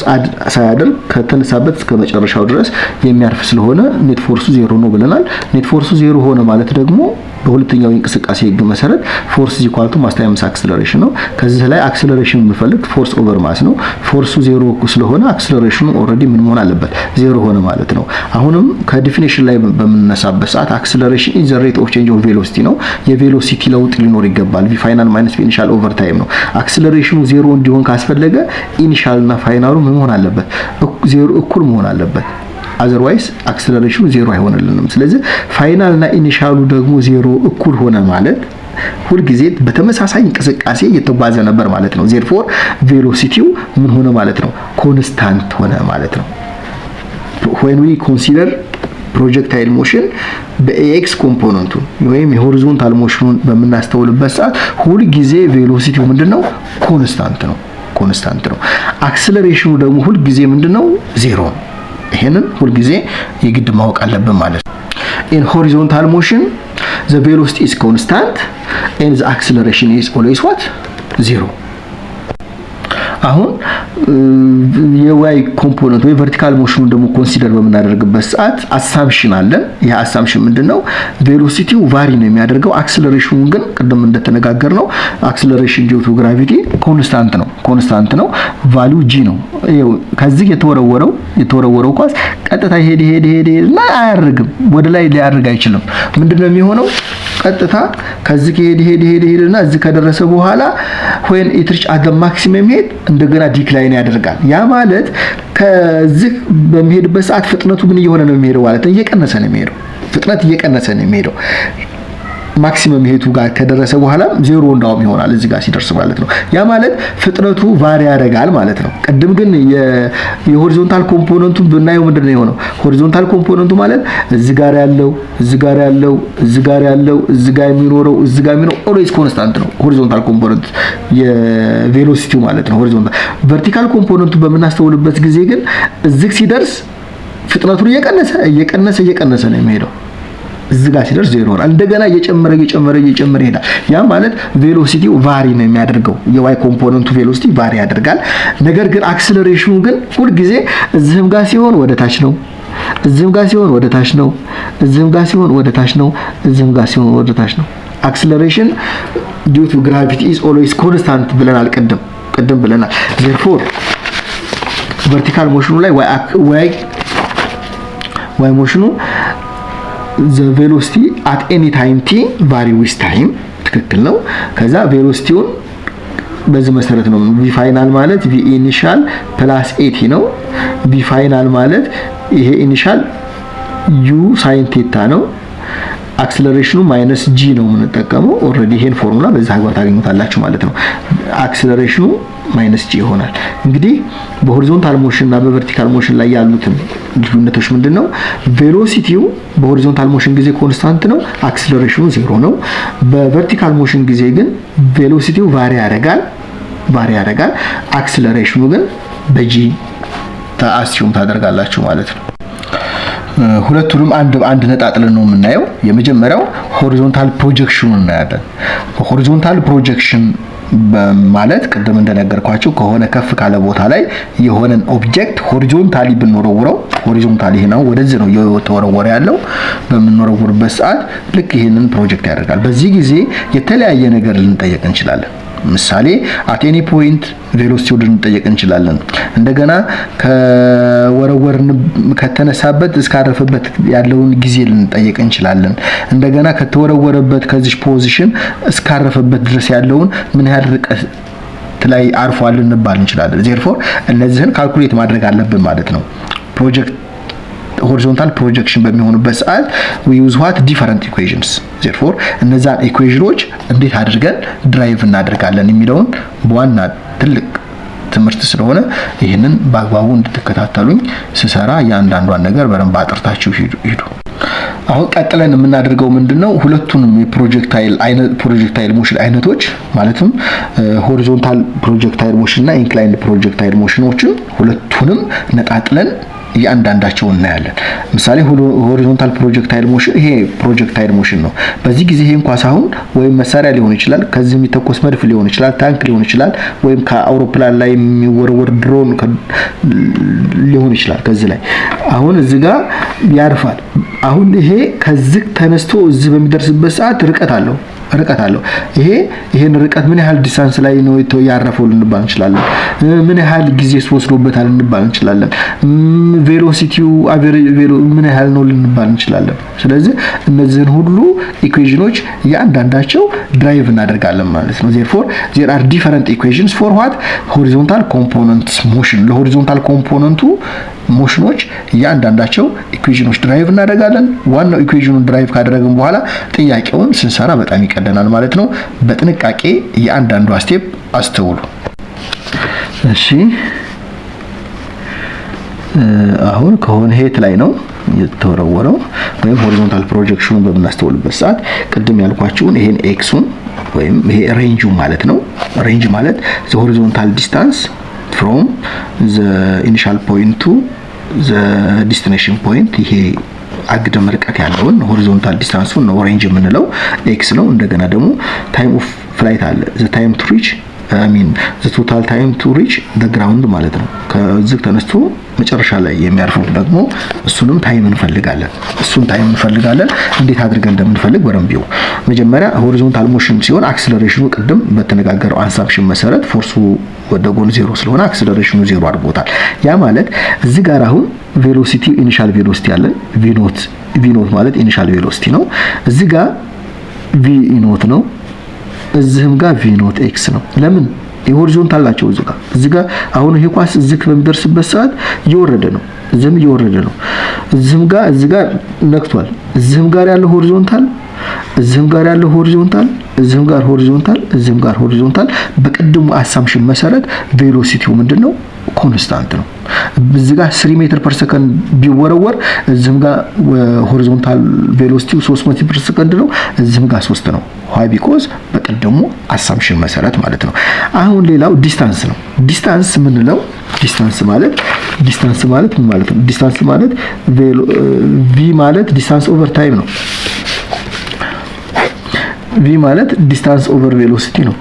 ሳያደርግ ከተነሳበት እስከ መጨረሻው ድረስ የሚያርፍ ስለሆነ ኔት ፎርሱ ዜሮ ነው ብለናል። ኔት ፎርሱ ዜሮ ሆነ ማለት ደግሞ በሁለተኛው እንቅስቃሴ ህግ መሰረት ፎርስ ኢኳል ቱ ማስ ታይምስ አክሰለሬሽን ነው። ከዚህ ላይ አክሰለሬሽን የምንፈልግ ፎርስ ኦቨር ማስ ነው። ፎርሱ ዜሮ ስለሆነ አክሰለሬሽኑ ኦልሬዲ ምን መሆን አለበት? ዜሮ ሆነ ማለት ነው። አሁንም ከዲፊኒሽን ላይ በምንነሳበት ሰዓት አክሰለሬሽን ኢዝ ዘ ሬት ኦፍ ቼንጅ ኦፍ ቬሎሲቲ ነው። የቬሎሲቲ ቬሎሲቲ ለውጥ ሊኖር ይገባል። ቪ ፋይናል ማይነስ ቪ ኢኒሻል ኦቨር ታይም ነው። አክሰለሬሽኑ ዜሮ እንዲሆን ካስፈለገ ኢኒሻል እና ፋይናሉ ምን መሆን አለበት? ዜሮ እኩል መሆን አለበት። አዘርዋይስ አክሰለሬሽኑ ዜሮ አይሆንልንም። ስለዚህ ፋይናል እና ኢኒሻሉ ደግሞ ዜሮ እኩል ሆነ ማለት ሁል ጊዜ በተመሳሳይ እንቅስቃሴ እየተጓዘ ነበር ማለት ነው። ዜርፎር ቬሎሲቲው ምን ሆነ ማለት ነው? ኮንስታንት ሆነ ማለት ነው። when we consider ፕሮጀክታይል ሞሽን በኤክስ ኮምፖነንቱ ወይም የሆሪዞንታል ሞሽኑን በምናስተውልበት ሰዓት ሁል ጊዜ ቬሎሲቲው ምንድነው? ኮንስታንት ነው። አክሰለሬሽኑ ደግሞ ሁል ጊዜ ምንድነው? ዜሮ ነው። ይሄንን ሁል ጊዜ የግድ ማወቅ አለብን ማለት ነው። in horizontal motion the velocity is constant and the acceleration is always what? zero. አሁን የዋይ ኮምፖነንት ወይ ቨርቲካል ሞሽኑን ደግሞ ኮንሲደር በምናደርግበት ሰዓት አሳምፕሽን አለን። ያ አሳምፕሽን ምንድነው? ቬሎሲቲው ቫሪ ነው የሚያደርገው። አክሰለሬሽኑ ግን ቅድም እንደተነጋገርነው አክሰለሬሽን ዲው ቱ ግራቪቲ ኮንስታንት ነው። ቫልዩ ጂ ነው። ይሄው ከዚህ የተወረወረው ኳስ ቀጥታ ሄድ እና አያርግም። ወደ ላይ ሊያርግ አይችልም። ምንድነው የሚሆነው? ቀጥታ ከዚህ ሄድና እዚህ ከደረሰ በኋላ when it reach at the maximum ሄድ እንደገና ዲክላይን ያደርጋል። ያ ማለት ከዚህ በሚሄድበት ሰዓት ፍጥነቱ ምን እየሆነ ነው የሚሄደው ማለት ነው? እየቀነሰ ነው የሚሄደው። ማክሲመም ሄቱ ጋር ከደረሰ በኋላ ዜሮ እንዳውም ይሆናል እዚህ ጋር ሲደርስ ማለት ነው። ያ ማለት ፍጥነቱ ቫሪ ያደርጋል ማለት ነው። ቅድም ግን የሆሪዞንታል ኮምፖነንቱ ብናየው ምንድነው የሆነው? ሆሪዞንታል ኮምፖነንቱ ማለት እዚህ ጋር የሚኖረው ኦልዌይስ ኮንስታንት ነው። ሆሪዞንታል ኮምፖነንት የቬሎሲቲው ማለት ነው ሆሪዞንታል። ቨርቲካል ኮምፖነንቱ በምናስተውልበት ጊዜ ግን እዚህ ሲደርስ ፍጥነቱን እየቀነሰ ነው የሚሄደው። እዚህ ጋር ሲደርስ ዜሮ ይሆናል። እንደገና እየጨመረ ይሄዳል። ያ ማለት ቬሎሲቲው ቫሪ ነው የሚያደርገው። የዋይ ኮምፖነንቱ ቬሎሲቲ ቫሪ ያደርጋል። ነገር ግን አክሰለሬሽኑ ግን ሁል ጊዜ እዚህም ጋር ሲሆን ወደ ታች ነው፣ እዚህም ጋር ሲሆን ወደ ታች ነው፣ እዚህም ጋር ሲሆን ወደ ታች ነው፣ እዚህም ጋር ሲሆን ወደ ታች ነው። አክሰለሬሽን ዲው ቱ ግራቪቲ ኢዝ ኦልዌይስ ኮንስታንት ብለናል። ቅድም ብለናል። ዜርፎር ቨርቲካል ሞሽኑ ላይ ዋይ ሞሽኑ the velocity at any time t vary with time ትክክል ነው። ከዛ ቬሎሲቲውን በዚህ መሰረት ነው v ፋይናል ማለት v ኢኒሻል ፕላስ at ነው። v ፋይናል ማለት ይሄ ኢኒሻል u sin ቴታ ነው። አክሰለሬሽኑ ማይነስ g ነው የምንጠቀመው። ኦሬዲ ይሄን ፎርሙላ በዛ አግባብ ታገኙታላችሁ ማለት ነው። አክሰለሬሽኑ ማይነስ g ይሆናል። እንግዲህ በሆሪዞንታል ሞሽን እና በቨርቲካል ሞሽን ላይ ያሉትን ልዩነቶች ምንድነው? ቬሎሲቲው በሆሪዞንታል ሞሽን ጊዜ ኮንስታንት ነው፣ አክሰለሬሽኑ ዜሮ ነው። በቨርቲካል ሞሽን ጊዜ ግን ቬሎሲቲው ቫሪ ያደርጋል፣ አክሰለሬሽኑ ግን በጂ አስዩም ታደርጋላችሁ ማለት ነው። ሁለቱንም አንድ ነጣጥለን ነው የምናየው። የመጀመሪያው ሆሪዞንታል ፕሮጀክሽኑን እናያለን። ሆሪዞንታል ፕሮጀክሽን ማለት ቅድም እንደነገርኳችሁ ከሆነ ከፍ ካለ ቦታ ላይ የሆነን ኦብጀክት ሆሪዞንታሊ ብንወረውረው፣ ሆሪዞንታሊ ነው ወደዚህ ነው እየተወረወረ ያለው። በምንወረውርበት ሰዓት ልክ ይሄንን ፕሮጀክት ያደርጋል። በዚህ ጊዜ የተለያየ ነገር ልንጠየቅ እንችላለን። ምሳሌ at any point ቬሎሲቲው ልንጠየቅ እንችላለን። እንደገና ከተነሳበት እስካረፈበት ያለውን ጊዜ ልንጠየቅ እንችላለን። እንደገና ከተወረወረበት ከዚህ ፖዚሽን እስካረፈበት ድረስ ያለውን ምን ያህል ርቀት ላይ አርፏል ልንባል እንችላለን። ዜርፎር እነዚህን ካልኩሌት ማድረግ አለብን ማለት ነው። ሆሪዞንታል ፕሮጀክሽን በሚሆንበት ሰዓት we use what different equations therefore እነዛን ኢኩዌሽኖች እንዴት አድርገን ድራይቭ እናደርጋለን የሚለውን በዋና ትልቅ ትምህርት ስለሆነ ይሄንን በአግባቡ እንድትከታተሉኝ ስሰራ ያንዳንዷን ነገር በደንብ አጥርታችሁ ሂዱ። አሁን ቀጥለን የምናደርገው ምንድነው? ሁለቱንም የፕሮጀክታይል ሞሽን አይነቶች ማለትም ሆሪዞንታል ፕሮጀክታይል ሞሽን እና ኢንክላይንድ ፕሮጀክታይል ሞሽኖችን ሁለቱንም ነጣጥለን እያንዳንዳቸው እናያለን። ምሳሌ ሆሪዞንታል ፕሮጀክታይል ሞሽን ይሄ ፕሮጀክታይል ሞሽን ነው። በዚህ ጊዜ ይሄን ኳስ አሁን ወይም መሳሪያ ሊሆን ይችላል፣ ከዚህ የሚተኮስ መድፍ ሊሆን ይችላል፣ ታንክ ሊሆን ይችላል፣ ወይም ከአውሮፕላን ላይ የሚወረወር ድሮን ሊሆን ይችላል። ከዚህ ላይ አሁን እዚህ ጋር ያርፋል። አሁን ይሄ ከዚህ ተነስቶ እዚህ በሚደርስበት ሰዓት ርቀት አለው ርቀት አለው። ይሄን ርቀት ምን ያህል ዲስታንስ ላይ ነው ያረፈው ልንባል እንችላለን። ምን ያህል ጊዜ ወስዶበታል ልንባል እንችላለን። ቬሎሲቲው አቨሬጅ ምን ያህል ነው ልንባል እንችላለን። ስለዚህ እነዚህን ሁሉ ኢኩዌሽኖች ያንዳንዳቸው ድራይቭ እናደርጋለን ማለት ነው። therefore there are different equations for what horizontal components motion ለሆሪዞንታል ኮምፖነንቱ ሞሽኖች ያንዳንዳቸው ኢኩዌሽኖች ድራይቭ እናደርጋለን። ዋናው ኢኩዌሽኑን ድራይቭ ካደረግን በኋላ ጥያቄውን ስንሰራ በጣም ይቀደናል ማለት ነው። በጥንቃቄ ያንዳንዱ ስቴፕ አስተውሉ። እሺ አሁን ከሆነ ሄት ላይ ነው የተወረወረው ወይም ሆሪዞንታል ፕሮጀክሽኑን በምናስተውልበት ሰዓት ቅድም ያልኳችሁን ይሄን ኤክሱን ወይም ይሄ ሬንጁ ማለት ነው። ሬንጅ ማለት the horizontal distance from the initial point to the destination point ይሄ አግድም ርቀት ያለውን ሆሪዞንታል ዲስታንሱን ነው ሬንጅ የምንለው ኤክስ ነው። እንደገና ደግሞ ታይም ኦፍ ፍላይት አለ the time to reach the total time to reach the ground ማለት ነው። ከዚህ ተነስቶ መጨረሻ ላይ የሚያርፈው ደግሞ እሱንም ታይም እንፈልጋለን። እንዴት አድርገን እንደምንፈልግ በረምቢው መጀመሪያ ሆሪዞንታል ሞሽን ሲሆን አክሰለሬሽኑ ቅድም በተነጋገረው አንሳምፕሽን መሰረት ፎርሱ ወደ ጎን ዜሮ ስለሆነ አክሰለሬሽኑ ዜሮ አድርጎታል። ያ ማለት እዚህ ጋር አሁን ቬሎሲቲ ኢኒሻል ቬሎሲቲ አለን። ቪ ኖት ማለት ኢኒሻል ቬሎሲቲ ነው። እዚህ ጋር ቪ ኖት ነው። እዚህም ጋር ቪ ኖት ኤክስ ነው። ለምን የሆሪዞንታል ናቸው። እዚህ ጋር አሁን ይሄ ኳስ እዚህ በሚደርስበት ሰዓት እየወረደ ነው። እዚህም እየወረደ ነው። እዚህ ጋር ነክቷል። እዚህም ጋር ያለው ሆሪዞንታል፣ እዚህም ጋር ያለው ሆሪዞንታል፣ እዚህም ጋር ሆሪዞንታል። በቅድሙ አሳምፕሽን መሰረት ቬሎሲቲው ምንድነው? ኮንስታንት ነው። እዚህ ጋር 3 ሜትር ፐር ሰከንድ ቢወረወር እዚህም ጋር ሆሪዞንታል ቬሎሲቲው 3 ሜትር ፐር ሰከንድ ነው። እዚህም ጋር 3 ነው። why because በቅድሙ አሳምፕሽን መሰረት ማለት ነው። አሁን ሌላው ዲስታንስ ነው። ዲስታንስ ማለት ምን ማለት ነው? ዲስታንስ ማለት ቪ ማለት ዲስታንስ ኦቨር ታይም ነው። ቪ ማለት ዲስታንስ ኦቨር ቬሎሲቲ ነው።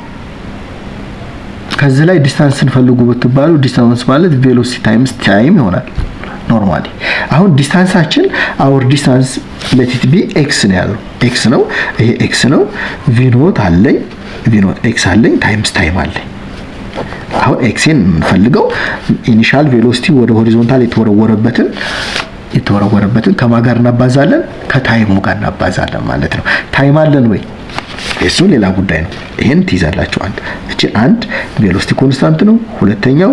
ከዚህ ላይ ዲስታንስ እንፈልጉ ብትባሉ ዲስታንስ ማለት ቬሎሲቲ ታይምስ ታይም ይሆናል ኖርማሊ። አሁን ዲስታንሳችን አወር ዲስታንስ let it be x ነው ያለው። x ነው፣ ይሄ x ነው። v ኖት አለኝ፣ v ኖት x አለኝ ታይምስ ታይም አለኝ። አሁን xን የምንፈልገው ኢኒሻል ቬሎሲቲ ወደ ሆሪዞንታል የተወረወረበትን ከማን ጋር እናባዛለን? ከታይሙ ጋር እናባዛለን ማለት ነው። ታይም አለን ወይ? እሱ ሌላ ጉዳይ ነው። ይሄን ትይዛላችሁ። አንድ ቬሎሲቲ ኮንስታንት ነው። ሁለተኛው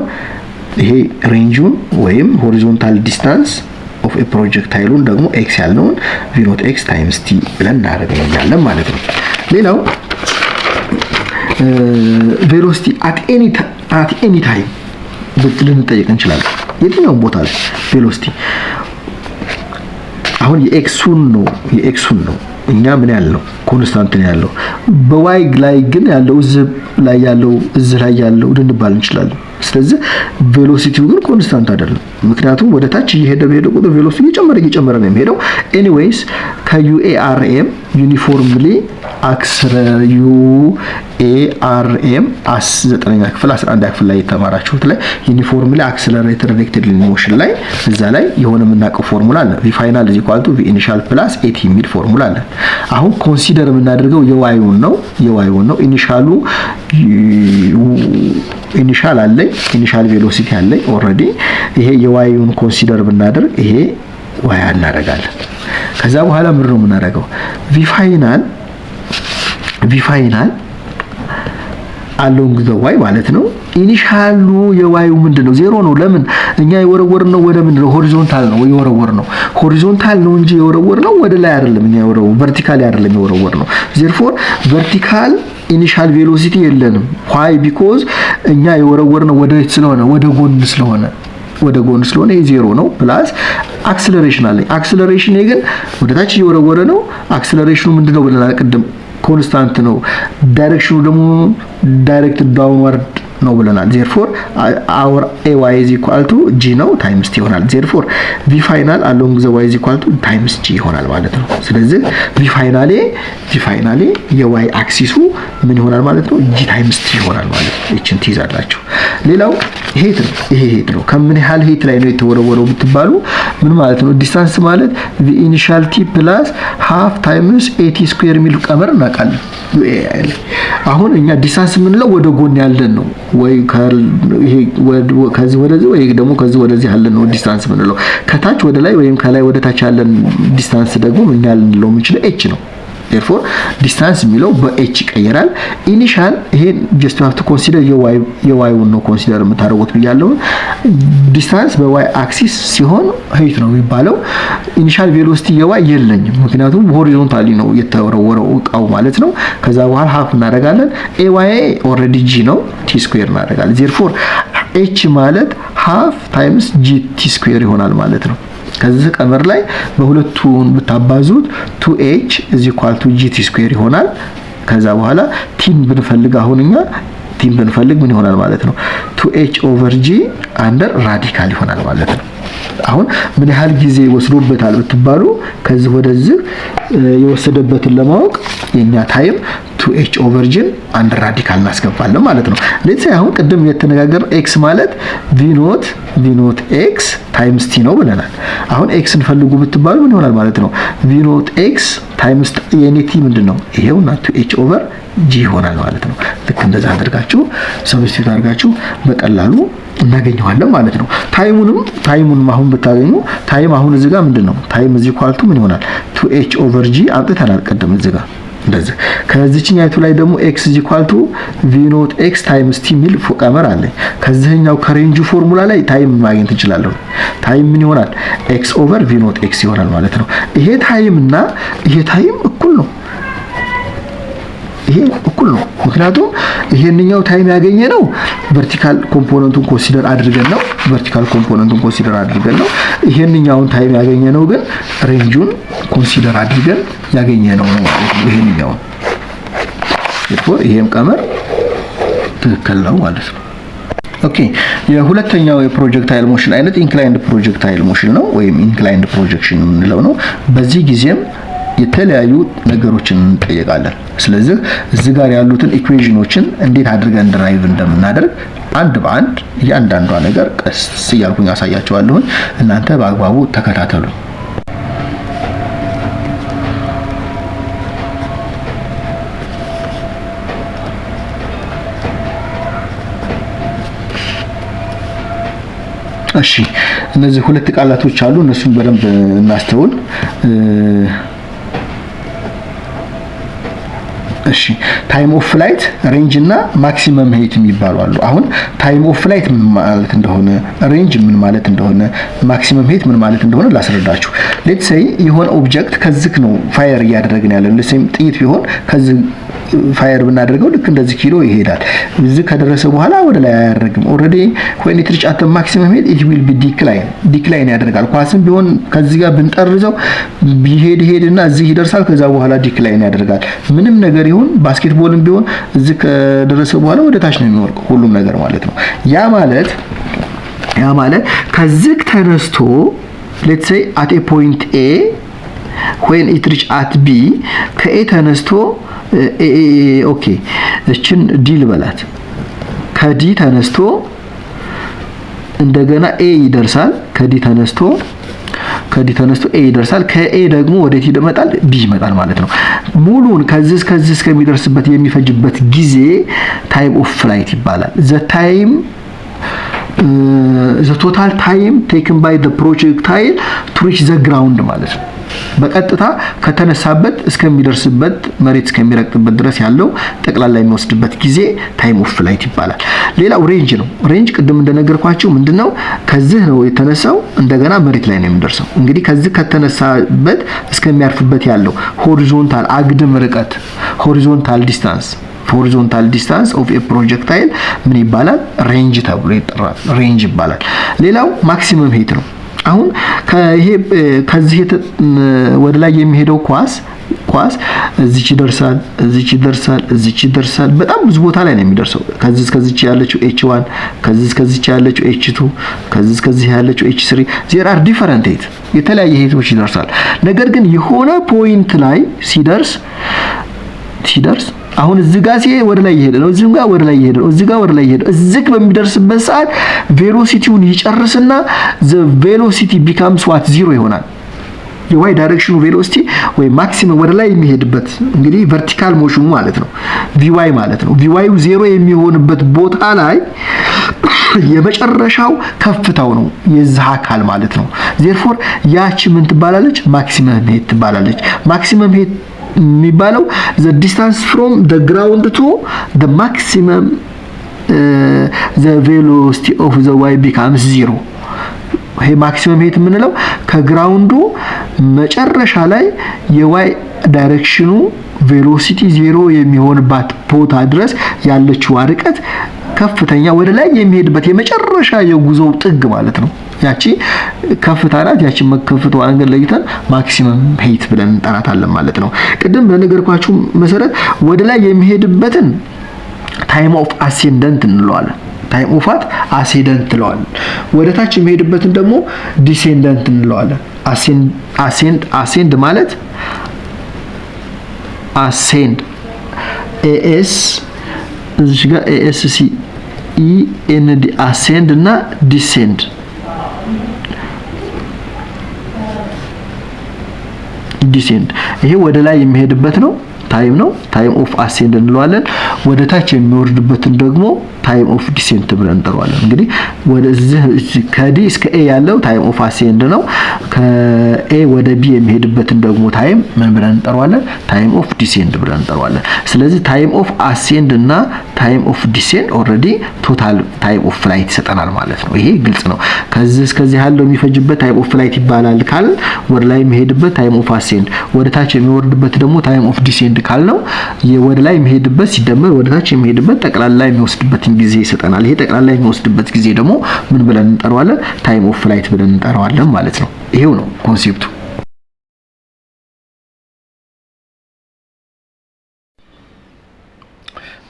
ይሄ ሬንጁን ወይም ሆሪዞንታል ዲስታንስ ኦፍ ኤ ፕሮጀክታይሉን ደግሞ ኤክስ ያልነውን ቪ ኖት ኤክስ ታይምስ ቲ ብለን እናደርጋለን ማለት ነው። ሌላው ቬሎሲቲ አት ኤኒ ታይም ልንጠይቅ እንችላለን። የትኛውም ቦታ ላይ ቬሎሲቲ አሁን የኤክሱን ነው እኛ ምን ያለው ኮንስታንት ነው ያለው። በዋይ ላይ ግን ያለው እዚህ ላይ ያለው ልንባል እንችላለን። ስለዚህ ቬሎሲቲው ግን ኮንስታንት አይደለም። ምክንያቱም ወደ ታች እየሄደ ቁጥር ቬሎሲቲ እየጨመረ ነው የሚሄደው። ኤኒዌይስ ከዩኤአርኤም ዩኒፎርምሊ ዩኤአርኤም 9ኛ ክፍል 11ኛ ክፍል ላይ የተማራችሁት ላይ ዩኒፎርምሊ አክሰለሬትድ ሬክትድ ሞሽን ላይ እዛ ላይ የሆነ የምናውቀው ፎርሙላ አለ። v final is equal to v initial plus at የሚል ፎርሙላ አለ። አሁን ኮንሲደር የምናደርገው የዋይውን ነው። ኢኒሻል አለኝ፣ ኢኒሻል ቬሎሲቲ አለኝ ኦሬዲ። ይሄ የዋይውን ኮንሲደር ብናደርግ ይሄ ዋይ እናደርጋለን። ከዛ በኋላ ምንድን ነው የምናደርገው? ቪ ፋይናል አሎንግ ዘ ዋይ ማለት ነው። ኢኒሻሉ የዋዩ ምንድነው? ዜሮ ነው። ለምን? እኛ የወረወርነው ወደ ምንድነው? ሆሪዞንታል ነው የወረወርነው። ሆሪዞንታል ነው እንጂ የወረወርነው ወደ ላይ አይደለም። እኛ ቨርቲካሊ አይደለም የወረወርነው። therefore vertical ኢኒሻል ቬሎሲቲ የለንም። why because እኛ የወረወርነው ወደ ስለሆነ ወደ ጎን ስለሆነ ይሄ ዜሮ ነው። ፕላስ አክሰለሬሽን አለኝ። አክሰለሬሽን ግን ወደ ታች እየወረወረ ነው። አክሰለሬሽኑ ምንድነው ብለናል ቅድም? ኮንስታንት ነው። ዳይሬክሽኑ ደግሞ ዳይሬክት ዳውንዋርድ ነው ብለናል። therefore our ay is equal to g ነው ታይምስ ቲ ይሆናል። therefore v final along the y is equal to times g ይሆናል ማለት ነው። ስለዚህ v final የy አክሲሱ ምን ይሆናል ማለት ነው? g times t ይሆናል ማለት ነው። እቺን ትይዛላችሁ። ሌላው ሄት ነው። ይሄ ሄት ነው። ከምን ያህል ሄት ላይ ነው የተወረወረው ብትባሉ ምን ማለት ነው? ዲስታንስ ማለት the initial t plus half times at ስኩዌር የሚል ቀመር እናውቃለን። ዩኤአይ አሁን እኛ ዲስታንስ የምንለው ወደ ጎን ያለን ነው ወይ ይሄ ከዚህ ወደዚህ ወይ ደግሞ ከዚህ ወደዚህ ያለን ነው ዲስታንስ የምንለው። ከታች ወደ ላይ ወይም ከላይ ወደ ታች ያለን ዲስታንስ ደግሞ ምን ያህል ልንለው የምንችለው ኤች ነው። therefore ዲስታንስ የሚለው በኤች ይቀየራል። ኢኒሻል ይሄን just have to consider የዋይ ነው ኮንሲደር የምታደርጉት ብያለሁ። ዲስታንስ በዋይ አክሲስ ሲሆን ሄት ነው የሚባለው። ኢኒሻል ቬሎሲቲ የዋይ የለኝም ምክንያቱም ሆሪዞንታሊ ነው የተወረወረው እቃው ማለት ነው። ከዛ በኋላ ሃፍ እናደርጋለን። ኤዋይ ኦልሬዲ ጂ ነው ቲ ስኩዌር እናደርጋለን። therefore ኤች ማለት ሃፍ ታይምስ ጂ ቲ ስኩዌር ይሆናል ማለት ነው። ከዚህ ቀመር ላይ በሁለቱን ብታባዙት 2h = gt ስኩዌር ይሆናል። ከዛ በኋላ ቲን ብንፈልግ አሁንኛ ቲን ብንፈልግ ምን ይሆናል ማለት ነው? 2h/g አንደር ራዲካል ይሆናል ማለት ነው። አሁን ምን ያህል ጊዜ ወስዶበታል ብትባሉ ከዚህ ወደዚህ የወሰደበትን ለማወቅ የኛ ታይም 2h/g አንደር ራዲካል እናስገባለን ማለት ነው። ሌትስ አሁን ቅድም የተነጋገር x ማለት v0 x ታይምስ t ነው ብለናል። አሁን x እንፈልጉ ብትባሉ ምን ይሆናል ማለት ነው? v0 x ታይምስ የኔቲ ምንድነው? ይሄውና 2h/g ይሆናል ማለት ነው። ልክ እንደዛ አድርጋችሁ ሰብስቲቱት አድርጋችሁ በቀላሉ እናገኘዋለን ማለት ነው። ታይሙንም አሁን ብታገኙ ታይም አሁን እዚህ ጋር ምንድነው? ታይም እዚህ ኳልቱ ምን ይሆናል? 2h/g አምጥተናል ቀደም እዚህ ጋር እንደዚህ። ከዚህኛይቱ ላይ ደግሞ x v0 x ታይምስ t ሚል ቀመር አለ። ከዚህኛው ከሬንጁ ፎርሙላ ላይ ታይም ማግኘት እንችላለን። ታይም ምን ይሆናል? x/v0 x ይሆናል ማለት ነው። ይሄ ታይም እና ይሄ ታይም እኩል ነው። ይሄ እኩል ነው ምክንያቱም ይሄንኛው ታይም ያገኘ ነው ቨርቲካል ኮምፖነንቱን ኮንሲደር አድርገን ነው። ይሄንኛውን ታይም ያገኘ ነው ግን ሬንጁን ኮንሲደር አድርገን ያገኘ ነው ማለት ነው። ይሄም ቀመር ትክክል ነው ማለት ነው። ኦኬ የሁለተኛው የፕሮጀክታይል ሞሽን አይነት ኢንክላይንድ ፕሮጀክታይል ሞሽን ነው ወይም ኢንክላይንድ ፕሮጀክሽን የምንለው ነው። በዚህ ጊዜም የተለያዩ ነገሮችን እንጠየቃለን። ስለዚህ እዚህ ጋር ያሉትን ኢኩዌሽኖችን እንዴት አድርገን ድራይቭ እንደምናደርግ አንድ በአንድ እያንዳንዷ ነገር ቀስ እያልኩኝ አሳያችኋለሁ። እናንተ በአግባቡ ተከታተሉ። እሺ እነዚህ ሁለት ቃላቶች አሉ። እነሱን በደንብ እናስተውል። እሺ ታይም ኦፍ ፍላይት ሬንጅ እና ማክሲመም ሄት የሚባሉ አሉ። አሁን ታይም ኦፍ ፍላይት ምን ማለት እንደሆነ፣ ሬንጅ ምን ማለት እንደሆነ፣ ማክሲመም ሄት ምን ማለት እንደሆነ ላስረዳችሁ። ሌትስ ሴይ የሆነ ኦብጀክት ከዚህ ነው ፋየር እያደረግን ያለን። ሌትስ ሴይ ጥይት ቢሆን ከዚህ ፋየር ብናደርገው ልክ እንደዚህ ኪሎ ይሄዳል። እዚህ ከደረሰ በኋላ ወደ ላይ አያደርግም። ኦሬዲ when it reach at the maximum height it will be decline ያደርጋል። ኳስም ቢሆን ከዚህ ጋር ብንጠርዘው ይሄድና እዚህ ይደርሳል። ከዛ በኋላ ዲክላይን ያደርጋል። ምንም ነገር ይሁን ባስኬትቦልም ቢሆን እዚህ ከደረሰ በኋላ ወደ ታች ነው የሚወርቀው ሁሉም ነገር ማለት ነው። ያ ማለት ከዚህ ተነስቶ let's say at a point A when it reach at B ከA ተነስቶ ኦኬ እችን ዲ ልበላት። ከዲ ተነስቶ እንደገና ኤ ይደርሳል። ከዲ ተነስቶ ኤ ይደርሳል። ከኤ ደግሞ ወዴት ይመጣል? ቢ ይመጣል ማለት ነው። ሙሉን ከዚህ እስከሚደርስበት የሚፈጅበት ጊዜ ታይም ኦፍ ፍላይት ይባላል። the total time taken by the projectile to reach the ground ማለት ነው። በቀጥታ ከተነሳበት እስከሚደርስበት መሬት እስከሚረግጥበት ድረስ ያለው ጠቅላላ የሚወስድበት ጊዜ ታይም ኦፍ ፍላይት ይባላል። ሌላው ሬንጅ ነው። ሬንጅ ቅድም እንደነገርኳችሁ ምንድነው? ከዚህ ነው የተነሳው እንደገና መሬት ላይ ነው የሚደርሰው። እንግዲህ ከዚህ ከተነሳበት እስከሚያርፍበት ያለው ሆሪዞንታል አግድም ርቀት ሆሪዞንታል ዲስታንስ ኦፍ ኤ ፕሮጀክታይል ምን ይባላል? ሬንጅ ተብሎ ይጠራል። ሬንጅ ይባላል። ሌላው ማክሲመም ሄት ነው። አሁን ከዚህ ወደ ላይ የሚሄደው ኳስ እዚች ይደርሳል። በጣም ብዙ ቦታ ላይ ነው የሚደርሰው። ከዚህ ያለችው h1 ከዚህ ያለችው h2 ከዚህ ያለችው h3 there are different height የተለያየ ሄቶች ይደርሳል። ነገር ግን የሆነ ፖይንት ላይ ሲደርስ ሲደርስ አሁን እዚህ ጋር ሲሄድ ወደ ላይ ይሄድ ነው፣ እዚህ ጋር ወደ ላይ ይሄድ ነው፣ እዚህ ጋር ወደ ላይ ይሄድ ነው። እዚህ በሚደርስበት ሰዓት ቬሎሲቲውን ይጨርስና the velocity becomes what 0 ይሆናል። የዋይ ዳይሬክሽኑ ቬሎሲቲ ወይ ማክሲመም ወደ ላይ የሚሄድበት እንግዲህ ቨርቲካል ሞሽኑ ማለት ነው vy ማለት ነው። vy 0 የሚሆንበት ቦታ ላይ የመጨረሻው ከፍታው ነው የዛ አካል ማለት ነው። therefore ያቺ ምን ትባላለች? ማክሲመም ሄት ትባላለች። ማክሲመም ሄት የሚባለው the distance from the ground to the maximum the velocity of the y becomes 0 ይሄ ማክሲመም ሄት የምንለው ከግራውንዱ መጨረሻ ላይ የዋይ ዳይሬክሽኑ ቬሎሲቲ 0 የሚሆንባት ቦታ ድረስ ያለችው ርቀት ከፍተኛ ወደ ላይ የሚሄድበት የመጨረሻ የጉዞው ጥግ ማለት ነው። ያቺ ከፍታ ናት። ያቺ መከፍተው አንገል ለይተን ማክሲመም ሄት ብለን እንጠራታለን ማለት ነው። ቅድም በነገርኳችሁ መሰረት ወደ ላይ የሚሄድበትን ታይም ኦፍ አሴንደንት እንለዋለን። ታይም ኦፍ አሴንደንት እንለዋለን። ወደ ታች የሚሄድበትን ደግሞ ዲሴንደንት እንለዋለን። አሴንድ ማለት አሴንድ ኤኤስ እዚህ ጋር ኤኤስሲ ኢኤንዲ አሴንድ እና ዲሴንድ ይሄ ወደ ላይ የሚሄድበት ነው ታይም ነው። ታይም ኦፍ አሴንድ እንለዋለን። ወደ ታች የሚወርድበትን ደግሞ ታይም ኦፍ ዲሴንት ብለን እንጠራዋለን። እንግዲህ ወደዚህ ከዲ እስከ ኤ ያለው ታይም ኦፍ አሴንድ ነው። ከኤ ወደ ቢ የሚሄድበትን ደግሞ ታይም ምን ብለን እንጠራዋለን? ታይም ኦፍ ዲሴንድ ብለን እንጠራዋለን። ስለዚህ ታይም ኦፍ አሴንድ እና ታይም ኦፍ ዲሴንድ ኦልሬዲ ቶታል ታይም ኦፍ ፍላይት ይሰጠናል ማለት ነው። ይሄ ግልጽ ነው። ከዚህ እስከዚህ ያለው የሚፈጅበት ታይም ኦፍ ፍላይት ይባላል ካል ወደ ላይ የሚሄድበት ታይም ኦፍ አሴንድ፣ ወደ ታች የሚወርድበት ደግሞ ታይም ኦፍ ዲሴንድ ካል ነው። ወደ ላይ የሚሄድበት ሲደመር ወደ ታች የሚሄድበት ጠቅላላ የሚወስድበት ጊዜ ይሰጠናል። ይሄ ጠቅላላ የሚወስድበት ጊዜ ደግሞ ምን ብለን እንጠራዋለን? ታይም ኦፍ ፍላይት ብለን እንጠራዋለን ማለት ነው። ይሄው ነው ኮንሴፕቱ።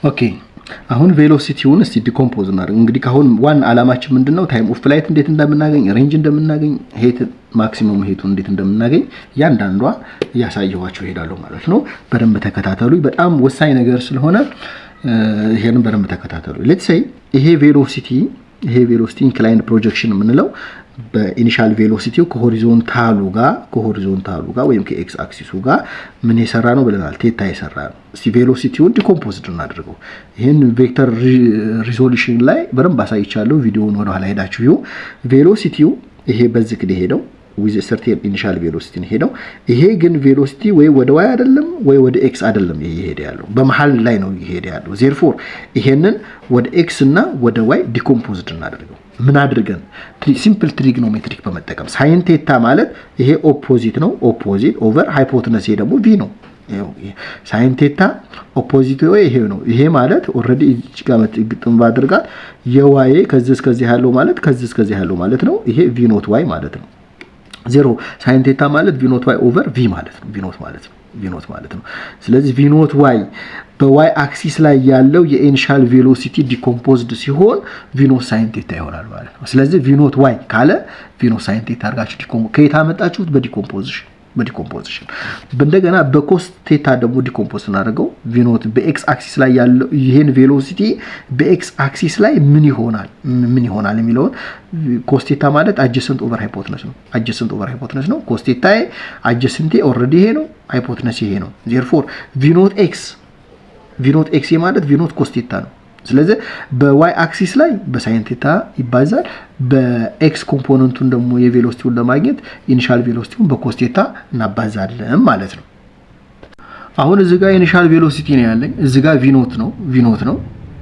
ኦኬ አሁን ቬሎሲቲውን እስቲ ዲኮምፖዝ እናድርግ። እንግዲህ ካሁን ዋን አላማችን ምንድነው? ታይም ኦፍ ፍላይት እንዴት እንደምናገኝ፣ ሬንጅ እንደምናገኝ፣ ሄት ማክሲመም ሄቱን እንዴት እንደምናገኝ ያንዳንዷ እያሳየኋችሁ እሄዳለሁ ማለት ነው። በደንብ ተከታተሉ። በጣም ወሳኝ ነገር ስለሆነ ይሄንን በደንብ ተከታተሉ። ሌትስ ሴይ ይሄ ቬሎሲቲ ኢንክላይንድ ፕሮጀክሽን የምንለው በኢኒሻል ቬሎሲቲው ከሆሪዞንታሉ ጋር ወይም ከኤክስ አክሲሱ ጋር ምን የሰራ ነው ብለናል? ቴታ የሰራ ነው። እስቲ ቬሎሲቲውን ዲኮምፖዝድ እናድርገው። ይሄን ቬክተር ሪዞሉሽን ላይ በደንብ አሳይቻለሁ። ቪዲዮውን ወደ ኋላ ሄዳችሁ ይሁ ቬሎሲቲው ይሄ በዚህ ክደ ሄደው with a certain initial velocity ሄደው ይሄ ግን ቬሎሲቲ ወይ ወደ y አይደለም ወይ ወደ x አይደለም ይሄድ ያለው በመሃል ላይ ነው ይሄድ ያለው። therefore ይሄንን ወደ x እና ወደ y ዲኮምፖዝድ እናደርገው። ምን አድርገን? ሲምፕል ትሪግኖሜትሪክ በመጠቀም ሳይን ቴታ ማለት ይሄ ኦፖዚት ነው። ኦፖዚት ኦቨር ሃይፖቴነስ ደግሞ v ነው። ሳይን ቴታ ኦፖዚት ወይ ይሄ ነው። ይሄ ማለት ኦሬዲ እዚህ ጋር ግጥም ባድርጋት የy ከዚህ እስከዚህ ያለው ማለት ከዚህ እስከዚህ ያለው ማለት ነው። ይሄ v ኖት y ማለት ነው። ዜሮ ሳይን ቴታ ማለት v ኖት y ኦቨር v ማለት ነው። v ኖት ማለት ነው። ስለዚህ v ኖት y በy አክሲስ ላይ ያለው የኢኒሻል ቬሎሲቲ ዲኮምፖዝድ ሲሆን v ኖት ሳይን ቴታ ይሆናል ማለት ነው። ስለዚህ v ኖት y ካለ v ኖት ሳይን ቴታ አድርጋችሁ ከየት አመጣችሁት? በዲኮምፖዚሽን እንደገና በኮስ ቴታ ደግሞ ዲኮምፖዝ እናደርገው። v ኖት በኤክስ አክሲስ ላይ ያለው ይሄን ቬሎሲቲ በኤክስ አክሲስ ላይ ምን ይሆናል የሚለውን ኮስ ቴታ ማለት አጀሰንት ኦቨር ሃይፖቴነስ ነው። ኮስ ቴታ አጀሰንት ኦልሬዲ ይሄ ነው፣ ሃይፖቴነስ ይሄ ነው። therefore v ኖት x ማለት v ኖት ኮስ ቴታ ነው። ስለዚህ በy አክሲስ ላይ በሳይን ቴታ ይባዛል። በኤክስ ኮምፖነንቱን ደግሞ የቬሎሲቲውን ለማግኘት ኢኒሻል ቬሎሲቲውን በኮስ ቴታ እናባዛለን ማለት ነው። አሁን እዚህ ጋር ኢኒሻል ቬሎሲቲ ነው ያለኝ፣ እዚህ ጋር v ኖት ነው።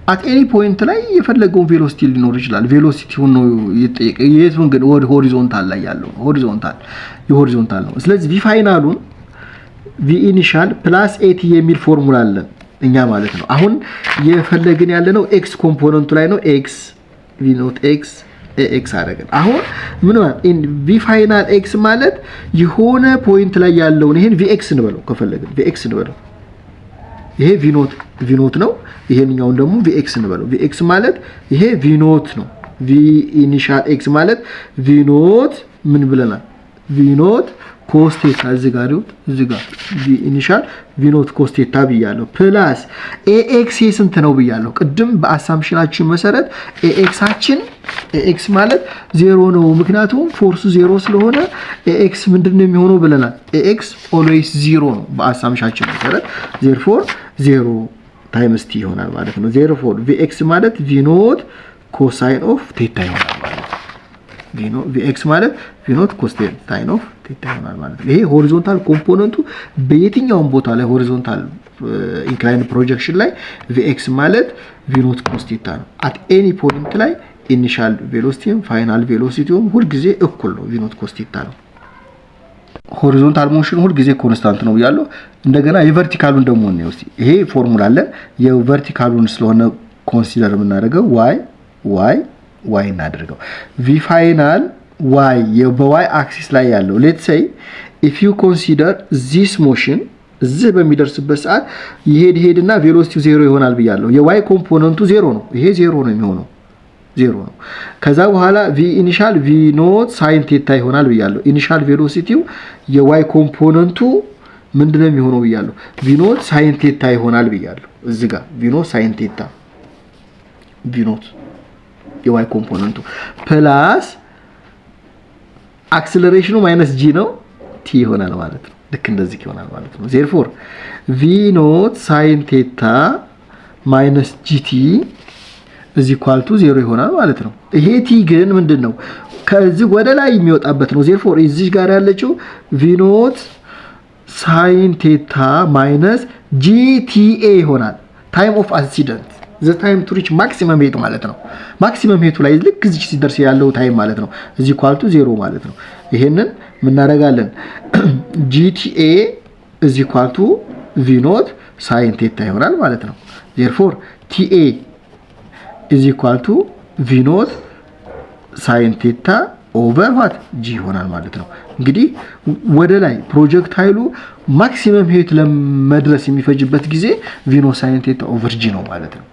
አት ኤኒ ፖይንት ላይ የፈለገውን ቬሎሲቲ ሊኖር ይችላል። ቬሎሲቲውን ነው እየተጠየቀ የቱን ግን ወደ ሆሪዞንታል ላይ ያለው የሆሪዞንታል ነው። ስለዚህ v ፋይናሉን v ኢኒሻል ፕላስ at የሚል ፎርሙላ አለን እኛ ማለት ነው። አሁን የፈለግን ያለ ነው ኤክስ ኮምፖነንቱ ላይ ነው። ኤክስ v ኖት ኤክስ ኤክስ አደረግን። አሁን ምን ማለት v ፋይናል ኤክስ ማለት የሆነ ፖይንት ላይ ያለውን ይሄን vx እንበለው ከፈለግን vx እንበለው። ይሄ v ኖት ነው። ይሄንኛውን ደግሞ vx እንበለው። vx ማለት ይሄ v ኖት ነው። v ኢኒሻል x ማለት v ኖት ምን ብለናል? v ኖት ኮስ ቴታ እዚህ ጋር ይሁን እዚህ ጋር ኢኒሻል ቪ ኖት ኮስ ቴታ ብያለሁ ፕላስ ኤኤክስ ስንት ነው ብያለሁ ቅድም በአሳምፕሽናችን መሰረት ኤኤክሳችን ኤኤክስ ማለት 0 ነው ምክንያቱም ፎርሱ 0 ስለሆነ ኤኤክስ ምንድነው የሚሆነው ብለናል ኤኤክስ ኦልዌይስ 0 ነው በአሳምፕሽናችን መሰረት therefore 0 ታይምስ ቲ ይሆናል ማለት ነው therefore vx ማለት v ኖት ኮሳይን ኦፍ ቴታ ይሆናል ማለት ነው vx ማለት v ኖት ኮሳይን ኦፍ ቴታ ይሆናል ማለት ነው ይሄ ሆሪዞንታል ኮምፖነንቱ በየትኛውም ቦታ ላይ ሆሪዞንታል ኢንክላይን ፕሮጀክሽን ላይ vx ማለት v ኖት ኮስ ቴታ ነው at any point ላይ ኢኒሻል ቬሎሲቲም ፋይናል ቬሎሲቲውም ሁሉ ጊዜ እኩል ነው v ኖት ኮስ ቴታ ነው ሆሪዞንታል ሞሽን ሁሉ ጊዜ ኮንስታንት ነው ያለው እንደገና የቨርቲካሉን ደግሞ ነው እስቲ ይሄ ፎርሙላ አለ የቨርቲካሉን ስለሆነ ኮንሲደር የምናደርገው y እናደርገው v ፋይናል y በy አክሲስ ላይ ያለው ሌትስ ሴይ if you consider this motion እዚህ በሚደርስበት ሰዓት ይሄድና ቬሎሲቲው 0 ይሆናል ብያለሁ የy ኮምፖነንቱ 0 ነው ይሄ 0 ነው የሚሆነው 0 ነው ከዛ በኋላ v ኢኒሻል v ኖት ሳይን ቴታ ይሆናል ብያለሁ ኢኒሻል ቬሎሲቲው የy ኮምፖነንቱ ምንድነው የሚሆነው ብያለሁ v ኖት ሳይን ቴታ ይሆናል ብያለሁ እዚህ ጋር v ኖት ሳይን ቴታ v ኖት የy ኮምፖነንቱ ፕላስ አክሰለሬሽኑ ማይነስ g ነው t ይሆናል ማለት ነው ልክ እንደዚህ ይሆናል ማለት ነው therefore v ኖት ሳይን ቴታ ማይነስ gt is equal to 0 ይሆናል ማለት ነው ይሄ t ግን ምንድነው ከዚህ ወደ ላይ የሚወጣበት ነው therefore እዚህ ጋር ያለችው v ኖት ሳይን ቴታ ማይነስ gta ይሆናል time of accident the time to reach maximum height ማለት ነው maximum height ላይ ልክ እዚህ ሲደርስ ያለው ታይም ማለት ነው is equal to 0 ማለት ነው ይሄንን ምን እናደርጋለን gta is equal to v ኖት ሳይን ቴታ ይሆናል ማለት ነው therefore ta is equal to v ኖት ሳይን ቴታ ኦቨር what g ይሆናል ማለት ነው እንግዲህ ወደ ላይ ፕሮጀክታይሉ ማክሲመም ሄት ለመድረስ የሚፈጅበት ጊዜ v ኖት ሳይን ቴታ ኦቨር g ነው ማለት ነው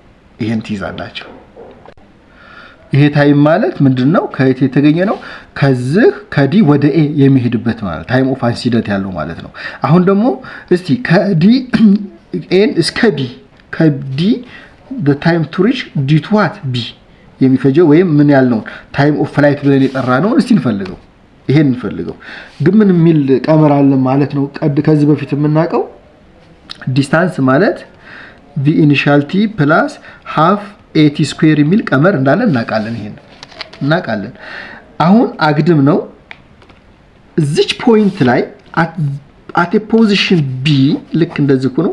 ይሄን ትይዛላችሁ ይሄ ታይም ማለት ምንድነው ከየት የተገኘ ነው ከዚህ ከዲ ወደ a የሚሄድበት ማለት ታይም ኦፍ ኢንሲደንት ያለው ማለት ነው አሁን ደግሞ እስቲ ከዲ n እስከ b ከዲ the time to reach d to what b የሚፈጀው ወይም ምን ያልነው ታይም ኦፍ ፍላይት ብለን የጠራነው እስቲ እንፈልገው ይሄን እንፈልገው ግን ምን የሚል ቀመር አለ ማለት ነው ከዚህ በፊት የምናቀው ዲስታንስ ማለት v initial t plus half at square የሚል ቀመር እንዳለ እናቃለን ይሄን እናቃለን አሁን አግድም ነው እዚች ፖይንት ላይ at a position b ልክ እንደዚህ ሆኖ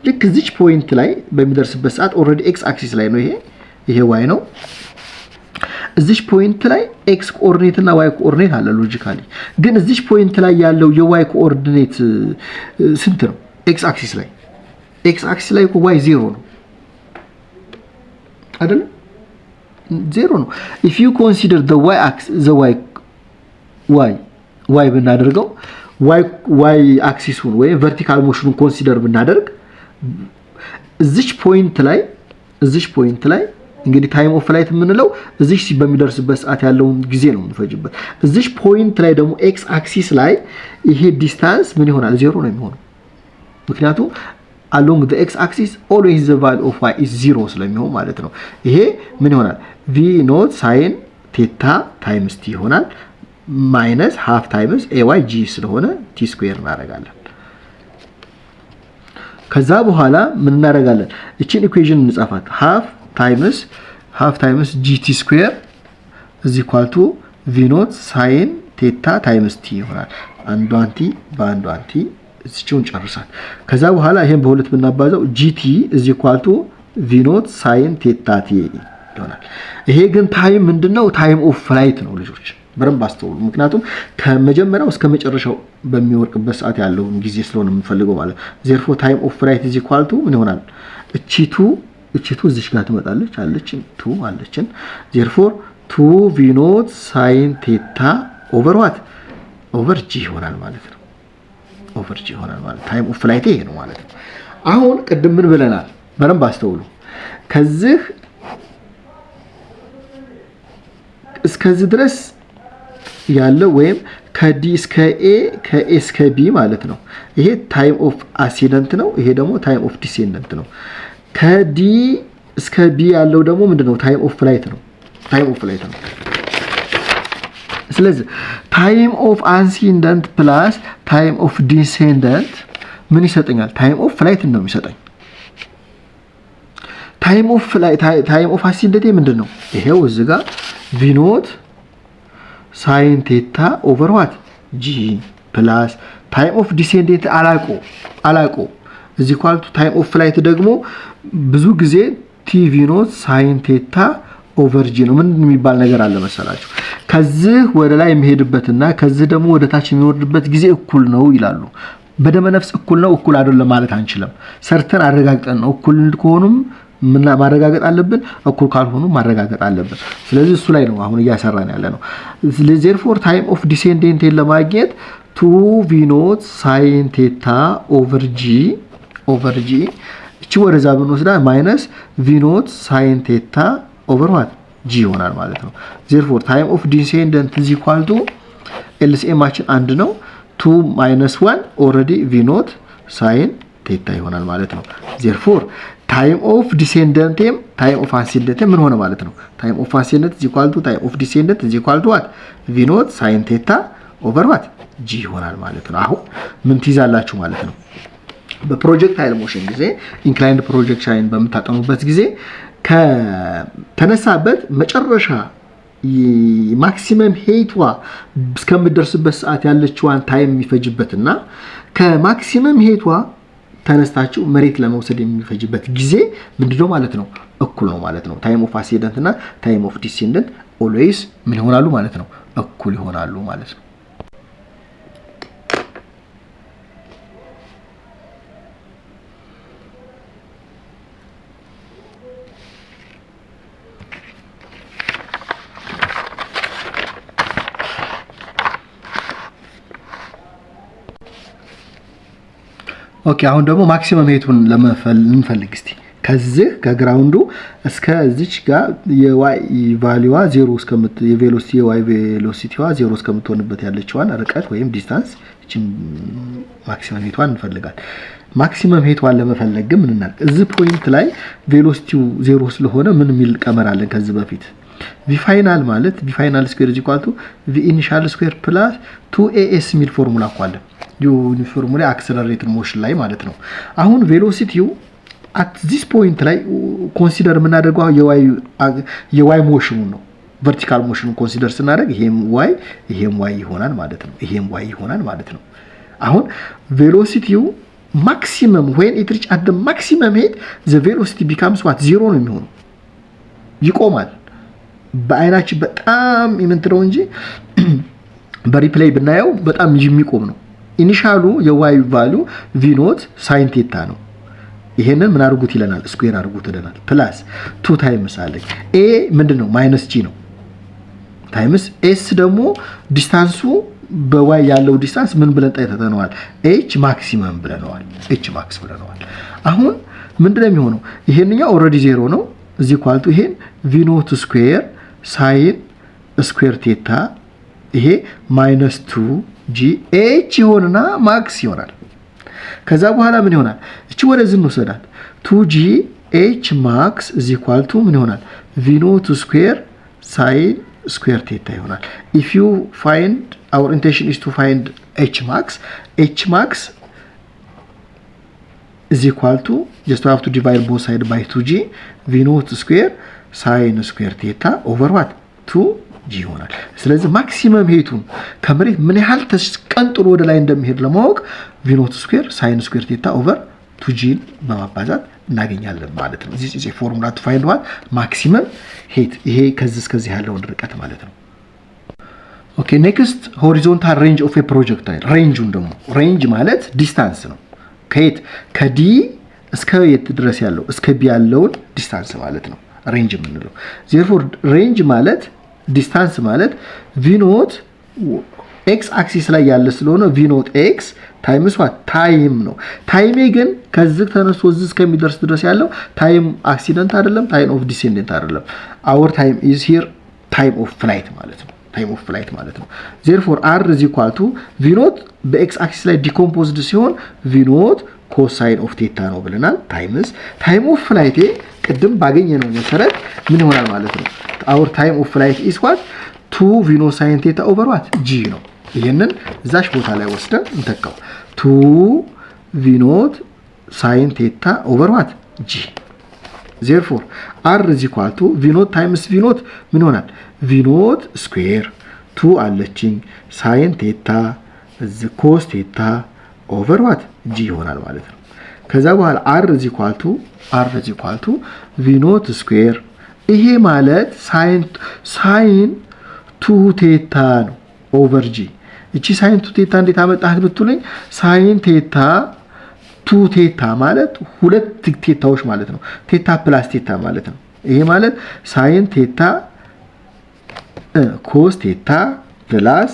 ልክ እዚች ፖይንት ላይ በሚደርስበት ሰዓት ኦሬዲ x አክሲስ ላይ ነው ይሄ y ነው እዚች ፖይንት ላይ x ኮኦርዲኔት እና y ኮኦርዲኔት አለ ሎጂካሊ ግን እዚች ፖይንት ላይ ያለው የy ኮኦርዲኔት ስንት ነው x አክሲስ ላይ y 0 ነው አይደል 0 ነው if you consider the y axis the y ብናደርገው y አክሲሱን ወይ ቨርቲካል ሞሽኑን ኮንሲደር ብናደርግ እዚች ፖይንት ላይ እንግዲህ ታይም ኦፍ ፍላይት የምንለው እዚች በሚደርስበት ሰዓት ያለውን ጊዜ ነው የምንፈጅበት እዚች ፖይንት ላይ ደግሞ x አክሲስ ላይ ይሄ ዲስታንስ ምን ይሆናል 0 ነው የሚሆነው ምክንያቱም along the x axis always the value of y is 0 ስለሚሆን ማለት ነው ይሄ ምን ይሆናል v ኖት ሳይን ቴታ ታይምስ t ይሆናል ማይነስ half times ay g ስለሆነ t ስኩዌር እናደርጋለን ከዛ በኋላ ምን እናደርጋለን እቺን ኢኩዌሽን እንጻፋት half times gt square is equal to v ኖት sin theta times t ይሆናል አንዷን t በአንዷን t እዚቹን ጨርሳል ከዛ በኋላ ይሄን በሁለት ብናባዛው gt is equal to v ኖት sin theta t ይሆናል ይሄ ግን ታይም ምንድነው ታይም ኦፍ ፍላይት ነው ልጆች በረም ባስተውሉ ምክንያቱም ከመጀመሪያው እስከ መጨረሻው በሚወርቅበት ሰዓት ያለው ጊዜ ስለሆነ የምንፈልገው ማለት therefore time of flight is equal to ምን ይሆናል እቺቱ እዚሽ ጋር ትመጣለች አለችን 2 አለችን therefore 2 v ኖት sin theta over what over g ይሆናል ማለት ነው over g ይሆናል ማለት time of flight ይሄ ነው ማለት ነው አሁን ቅድም ምን ብለናል በረም ባስተውሉ ከዚህ እስከዚህ ድረስ ያለው ወይም ከዲ እስከ ኤ ከኤ እስከ ቢ ማለት ነው። ይሄ ታይም ኦፍ አሲደንት ነው። ይሄ ደግሞ ታይም ኦፍ ዲሴንደንት ነው። ከዲ እስከ ቢ ያለው ደግሞ ምንድነው? ታይም ኦፍ ፍላይት ነው። ታይም ኦፍ ፍላይት ነው። ስለዚህ ታይም ኦፍ አሲደንት ፕላስ ታይም ኦፍ ዲሴንደንት ምን ይሰጠኛል? ታይም ኦፍ ፍላይት ነው የሚሰጠኝ። ታይም ኦፍ ፍላይት ታይም ኦፍ አሲደንት ምንድነው? ይሄው እዚህ ጋር ቪ ኖት ሳይን ቴታ ኦቨር ዋት ጂ ፕላስ ታይም ኦፍ ዲሴንደንት አላቆ እዚህ ኳልቱ ታይም ኦፍ ፍላይት ደግሞ ብዙ ጊዜ ቲ ቪ ኖት ሳይን ቴታ ኦቨር ጂ ነው። ምን የሚባል ነገር አለ መሰላችሁ? ከዚህ ወደ ላይ የሚሄድበትና ከዚህ ደግሞ ወደ ታች የሚወርድበት ጊዜ እኩል ነው ይላሉ። በደመ ነፍስ እኩል ነው እኩል አይደለም ማለት አንችልም። ሰርተን አረጋግጠን ነው እኩል ከሆኑም ምን ማረጋገጥ አለብን፣ እኩል ካልሆኑ ማረጋገጥ አለብን። ስለዚህ እሱ ላይ ነው አሁን እያሰራን ያለ ነው። therefore ታይም ኦፍ ዲሴንደንት ለማግኘት 2 v ኖት ሳይን ቴታ ኦቨር ጂ እቺ ወደዛ ብንወስዳ ማይነስ v ኖት ሳይን ቴታ ኦቨር ዋት ጂ ይሆናል ማለት ነው። therefore ታይም ኦፍ ዲሴንደንት is equal to LCM አችን አንድ ነው። 2 - 1 ኦሬዲ v ኖት ሳይን ቴታ ይሆናል ማለት ነው። therefore ታይም ኦፍ ዲሴንደንት ታይም ኦፍ አሲደንት ምን ሆነ ማለት ነው? ታይም ኦፍ አሲደንት is equal to ታይም ኦፍ ዲሴንደንት is equal to what v ኖት ሳይን ቴታ ኦቨር ዋት ጂ ይሆናል ማለት ነው። አሁን ምን ትይዛላችሁ ማለት ነው? በፕሮጀክታይል ሞሽን ጊዜ ኢንክላይንድ ፕሮጀክታይል በመታጠኑበት ጊዜ ከተነሳበት መጨረሻ ማክሲመም ሄይቷ እስከምትደርስበት ሰዓት ያለችዋን ታይም የሚፈጅበትና ከማክሲመም ሄይቷ ተነስታችሁ መሬት ለመውሰድ የሚፈጅበት ጊዜ ምንድነው ማለት ነው? እኩል ነው ማለት ነው። ታይም ኦፍ አሲደንት እና ታይም ኦፍ ዲሴንደንት ኦልዌይስ ምን ይሆናሉ ማለት ነው? እኩል ይሆናሉ ማለት ነው። ኦኬ አሁን ደግሞ ማክሲመም ሄቱን ለመፈልግ እስቲ ከዚህ ከግራውንዱ እስከ እዚች ጋር የዋይ ቫልዩዋ 0 እስከምት የቬሎሲቲ የዋይ ቬሎሲቲዋ 0 እስከምትሆንበት ያለችዋን ርቀት ወይም ዲስታንስ እቺ ማክሲመም ሄቷን እንፈልጋለን። ማክሲመም ሄቷን ለመፈለግ ግን ምን እናድርግ? እዚህ ፖይንት ላይ ቬሎሲቲው 0 ስለሆነ ምን የሚል ቀመራለን? ከዚህ በፊት v ፋይናል ማለት v ፋይናል ስኩዌር = v ኢኒሻል ስኩዌር ፕላስ 2as ሚል ፎርሙላ አቋለ ዩኒፎርም ላይ አክሰለሬትድ ሞሽን ላይ ማለት ነው። አሁን ቬሎሲቲው at this point ላይ ኮንሲደር የምናደርገው የዋይ ሞሽኑ ነው። ቨርቲካል ሞሽኑ ኮንሲደር ስናደርግ ይሄም y ይሆናል ማለት ነው። ይሄም y ይሆናል ማለት ነው። አሁን ቬሎሲቲው ማክሲመም when it reach at the maximum height the velocity becomes what 0 ነው የሚሆነው፣ ይቆማል። በአይናችን በጣም የምንትረው እንጂ በሪፕሌይ ብናየው በጣም የሚቆም ነው። ኢኒሻሉ የዋይ ቫልዩ v ኖት ሳይን ቴታ ነው። ይሄንን ምን አድርጉት ይለናል? ስኩዌር አድርጉት ይለናል። ፕላስ 2 ታይምስ አለ a ምንድነው? ማይነስ g ነው። ታይምስ s ደግሞ ዲስታንሱ በዋይ ያለው ዲስታንስ ምን ብለን ጠይተነዋል? h ማክሲመም ብለናል። h ማክስ ብለናል። አሁን ምንድነው የሚሆነው? ይሄንኛው ኦሬዲ 0 ነው። እዚህ ኳልቱ ይሄን v ኖት ስኩዌር ሳይን ስኩዌር ቴታ ይሄ ማይነስ 2g h ይሆንና ማክስ ይሆናል። ከዛ በኋላ ምን ይሆናል? እቺ ወደዚህ እንወሰዳት 2g h ማክስ is equal to ምን ይሆናል? v ኖት ስኩዌር ሳይን ስኩዌር ቴታ ይሆናል። if you find our intention is to find h max is equal to just have to divide both sides by 2g v ኖት ስኩዌር ሳይን ስኩዌር ቴታ ኦቨር what 2g ይሆናል። ስለዚህ ማክሲመም ሄቱን ከመሬት ምን ያህል ተስቀንጥሎ ወደ ላይ እንደሚሄድ ለማወቅ v ኖት ስኩዌር ሳይን ስኩዌር ቴታ ኦቨር 2g በማባዛት እናገኛለን ማለት ነው። this is a formula to find what maximum height ይሄ ከዚህ እስከዚህ ያለውን ርቀት ማለት ነው። ኦኬ ኔክስት ሆሪዞንታል ሬንጅ ኦፍ ኤ ፕሮጀክታይል። ሬንጁን ደግሞ ሬንጅ ማለት ዲስታንስ ነው። ከየት ከዲ እስከ የት ድረስ ያለው እስከ ቢ ያለውን ዲስታንስ ማለት ነው ሬንጅ የምንለው። therefore ሬንጅ ማለት ዲስታንስ ማለት v ኖት x አክሲስ ላይ ያለ ስለሆነ v ኖት x ታይምስ ዋት ታይም ነው። ታይሜ ግን ከዚህ ተነስቶ እዚህ እስከሚደርስ ድረስ ያለው ታይም አክሲደንት አይደለም፣ ታይም ኦፍ ዲሴንደንት አይደለም። our time is here time of flight ማለት ነው። ታይም ኦፍ ፍላይት ማለት ነው። ዜርፎር r is equal to v naught በx አክሲስ ላይ ዲኮምፖዝድ ሲሆን v naught ኮሳይን ኦፍ ቴታ ነው ብለናል። ታይምስ ታይም ኦፍ ፍላይት ቅድም ባገኘነው መሰረት ምን ይሆናል ማለት ነው? our time of flight is what 2 v naught sin theta over what g ነው። ይሄንን እዛሽ ቦታ ላይ ወስደን እንተካው 2 v naught sin theta over what g therefore r is equal to v naught times v naught ምን ይሆናል? v naught square 2 አለችኝ sin theta cos theta over what g ይሆናል ማለት ነው። ከዛ በኋላ r is equal to v naught square ይሄ ማለት sin 2 theta ነው over g እቺ sin 2 theta እንዴት አመጣህ ብትሉኝ sin theta 2 theta ማለት ሁለት ቴታዎች ማለት ነው። ቴታ ፕላስ ቴታ ማለት ነው። ይሄ ማለት sin theta cos theta ፕላስ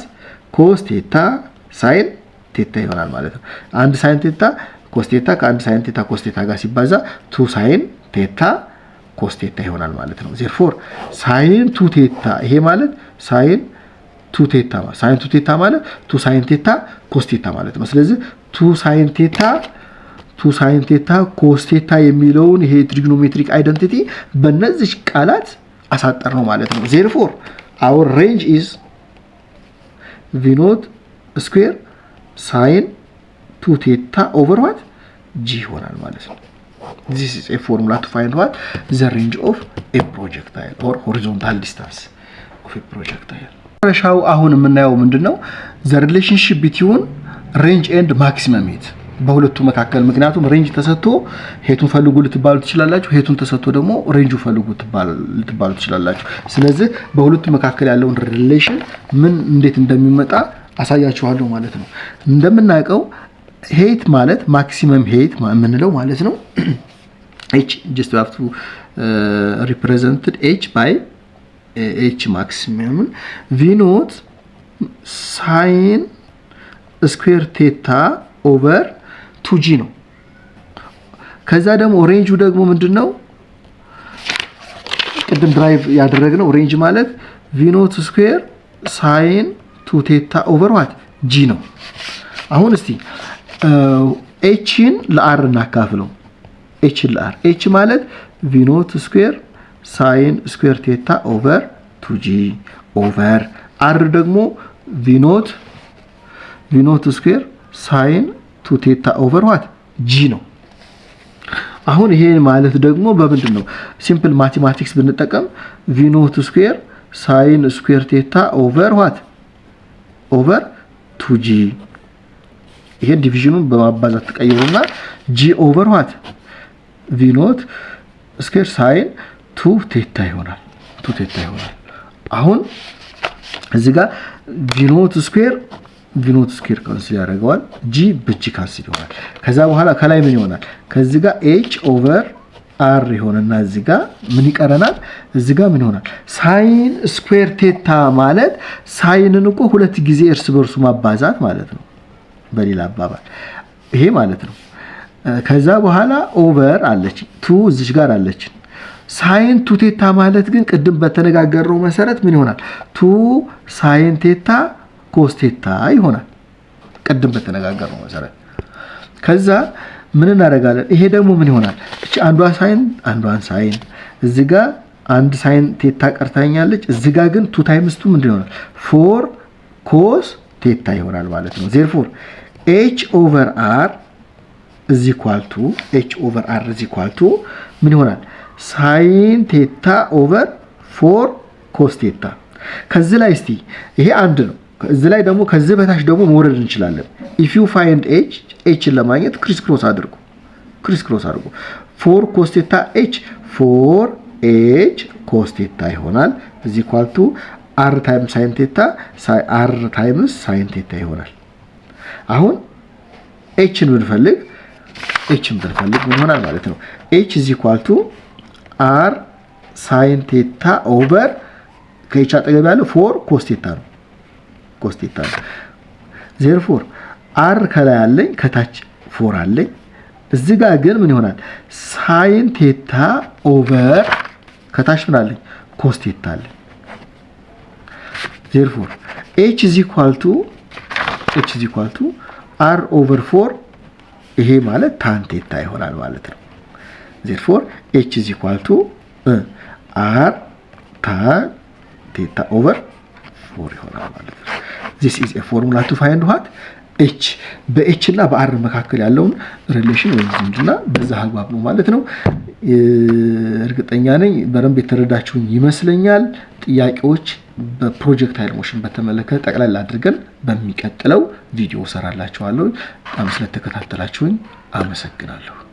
cos theta sin theta ይሆናል ማለት ነው። አንድ sin theta cos theta ከአንድ sin theta cos theta ጋር ሲባዛ 2 sin theta cos theta ይሆናል ማለት ነው። therefore sin 2 theta ይሄ ማለት sin 2 theta ማለት 2 sin theta cos theta ማለት ነው። ስለዚህ 2 sin theta cos theta የሚለውን ይሄ ትሪግኖሜትሪክ አይደንቲቲ በእነዚህ ቃላት አሳጠር ነው ማለት ነው። therefore our range is v naught square sin 2 theta over what g ይሆናል ማለት ነው። this is a formula to find what the range of a projectile or horizontal distance of a projectile ሻው አሁን የምናየው ምንድነው the relationship between range and maximum height በሁለቱ መካከል ምክንያቱም ሬንጅ ተሰጥቶ ሄቱን ፈልጉ ልትባሉ ትችላላችሁ ሄቱን ተሰጥቶ ደግሞ ሬንጁ ፈልጉ ልትባሉ ትችላላችሁ ስለዚህ በሁለቱ መካከል ያለውን ሪሌሽን ምን እንዴት እንደሚመጣ አሳያችኋለሁ ማለት ነው እንደምናውቀው ሄት ማለት ማክሲመም ሄት ምንለው ማለት ነው h just have to represented h by h maximum v naught sin square theta over 2g ነው ከዛ ደግሞ ሬንጁ ደግሞ ምንድነው ቅድም ድራይቭ ያደረግነው ሬንጅ ማለት v naught square sin 2 theta over what g ነው አሁን እስቲ h ን ለr እናካፍለው h ለr h ማለት v naught square sin square theta over 2g over r ደግሞ v naught square sin 2 theta over what g ነው አሁን ይሄ ማለት ደግሞ በምንድነው ሲምፕል ማቴማቲክስ ብንጠቀም v naught square sin square theta over what over 2g ይሄ ዲቪዥኑን በማባዛት ተቀይሩና g over what v naught square sin 2 theta ይሆናል አሁን እዚህ ጋር v naught square ካንስል ያደርገዋል g በg ካንስል ይሆናል ከዛ በኋላ ከላይ ምን ይሆናል ከዚህ ጋር h over r ይሆንና እዚህ ጋር ምን ይቀረናል እዚህ ጋር ምን ይሆናል sin square theta ማለት ሳይንን እኮ ሁለት ጊዜ እርስ በርሱ ማባዛት ማለት ነው በሌላ አባባል ይሄ ማለት ነው ከዛ በኋላ ኦቨር አለች 2 እዚህ ጋር አለች sin 2 theta ማለት ግን ቅድም በተነጋገረው መሰረት ምን ይሆናል 2 sin theta cos theta ይሆናል ቅድም በተነጋገረው መሰረት ከዛ ምን እናደርጋለን ይሄ ደግሞ ምን ይሆናል እቺ አንዷን ሳይን እዚህ ጋር አንድ ሳይን ቴታ ቀርታኛለች እዚህ ጋር ግን 2 times 2 ምንድን ይሆናል 4 cos theta ይሆናል ማለት ነው therefore h over r is equal to ምን ይሆናል sin theta over 4 cos theta ከዚህ ላይ እስቲ ይሄ አንድ ነው ከዚህ ላይ ደግሞ ከዚህ በታች ደግሞ መውረድ እንችላለን if you find h ለማግኘት ክሪስ ክሮስ አድርጉ 4 cos theta h 4h cos theta ይሆናል is equal to r times sin theta r times sin theta ይሆናል አሁን h ን ብንፈልግ ምን ይሆናል ማለት ነው h is equal to r sin theta over ከh አጠገብ ያለው 4 cos theta ነው therefore r ከላይ አለኝ ከታች 4 አለኝ እዚህ ጋር ግን ምን ይሆናል sin theta over ከታች ምን አለኝ cos theta አለኝ therefore h is equal to r over 4 ይሄ ማለት tan theta ይሆናል ማለት ነው therefore h is equal to r tan theta over 4 ይሆናል ማለት ነው this is a formula to find what h በh እና በr መካከል ያለውን ሪሌሽን ወይም ዝምድና በዛ አግባብ ነው ማለት ነው እርግጠኛ ነኝ በደንብ የተረዳችሁኝ ይመስለኛል ጥያቄዎች በፕሮጀክታይል ሞሽን በተመለከተ ጠቅላላ አድርገን በሚቀጥለው ቪዲዮ ሰራላችኋለሁ ስለተከታተላችሁኝ አመሰግናለሁ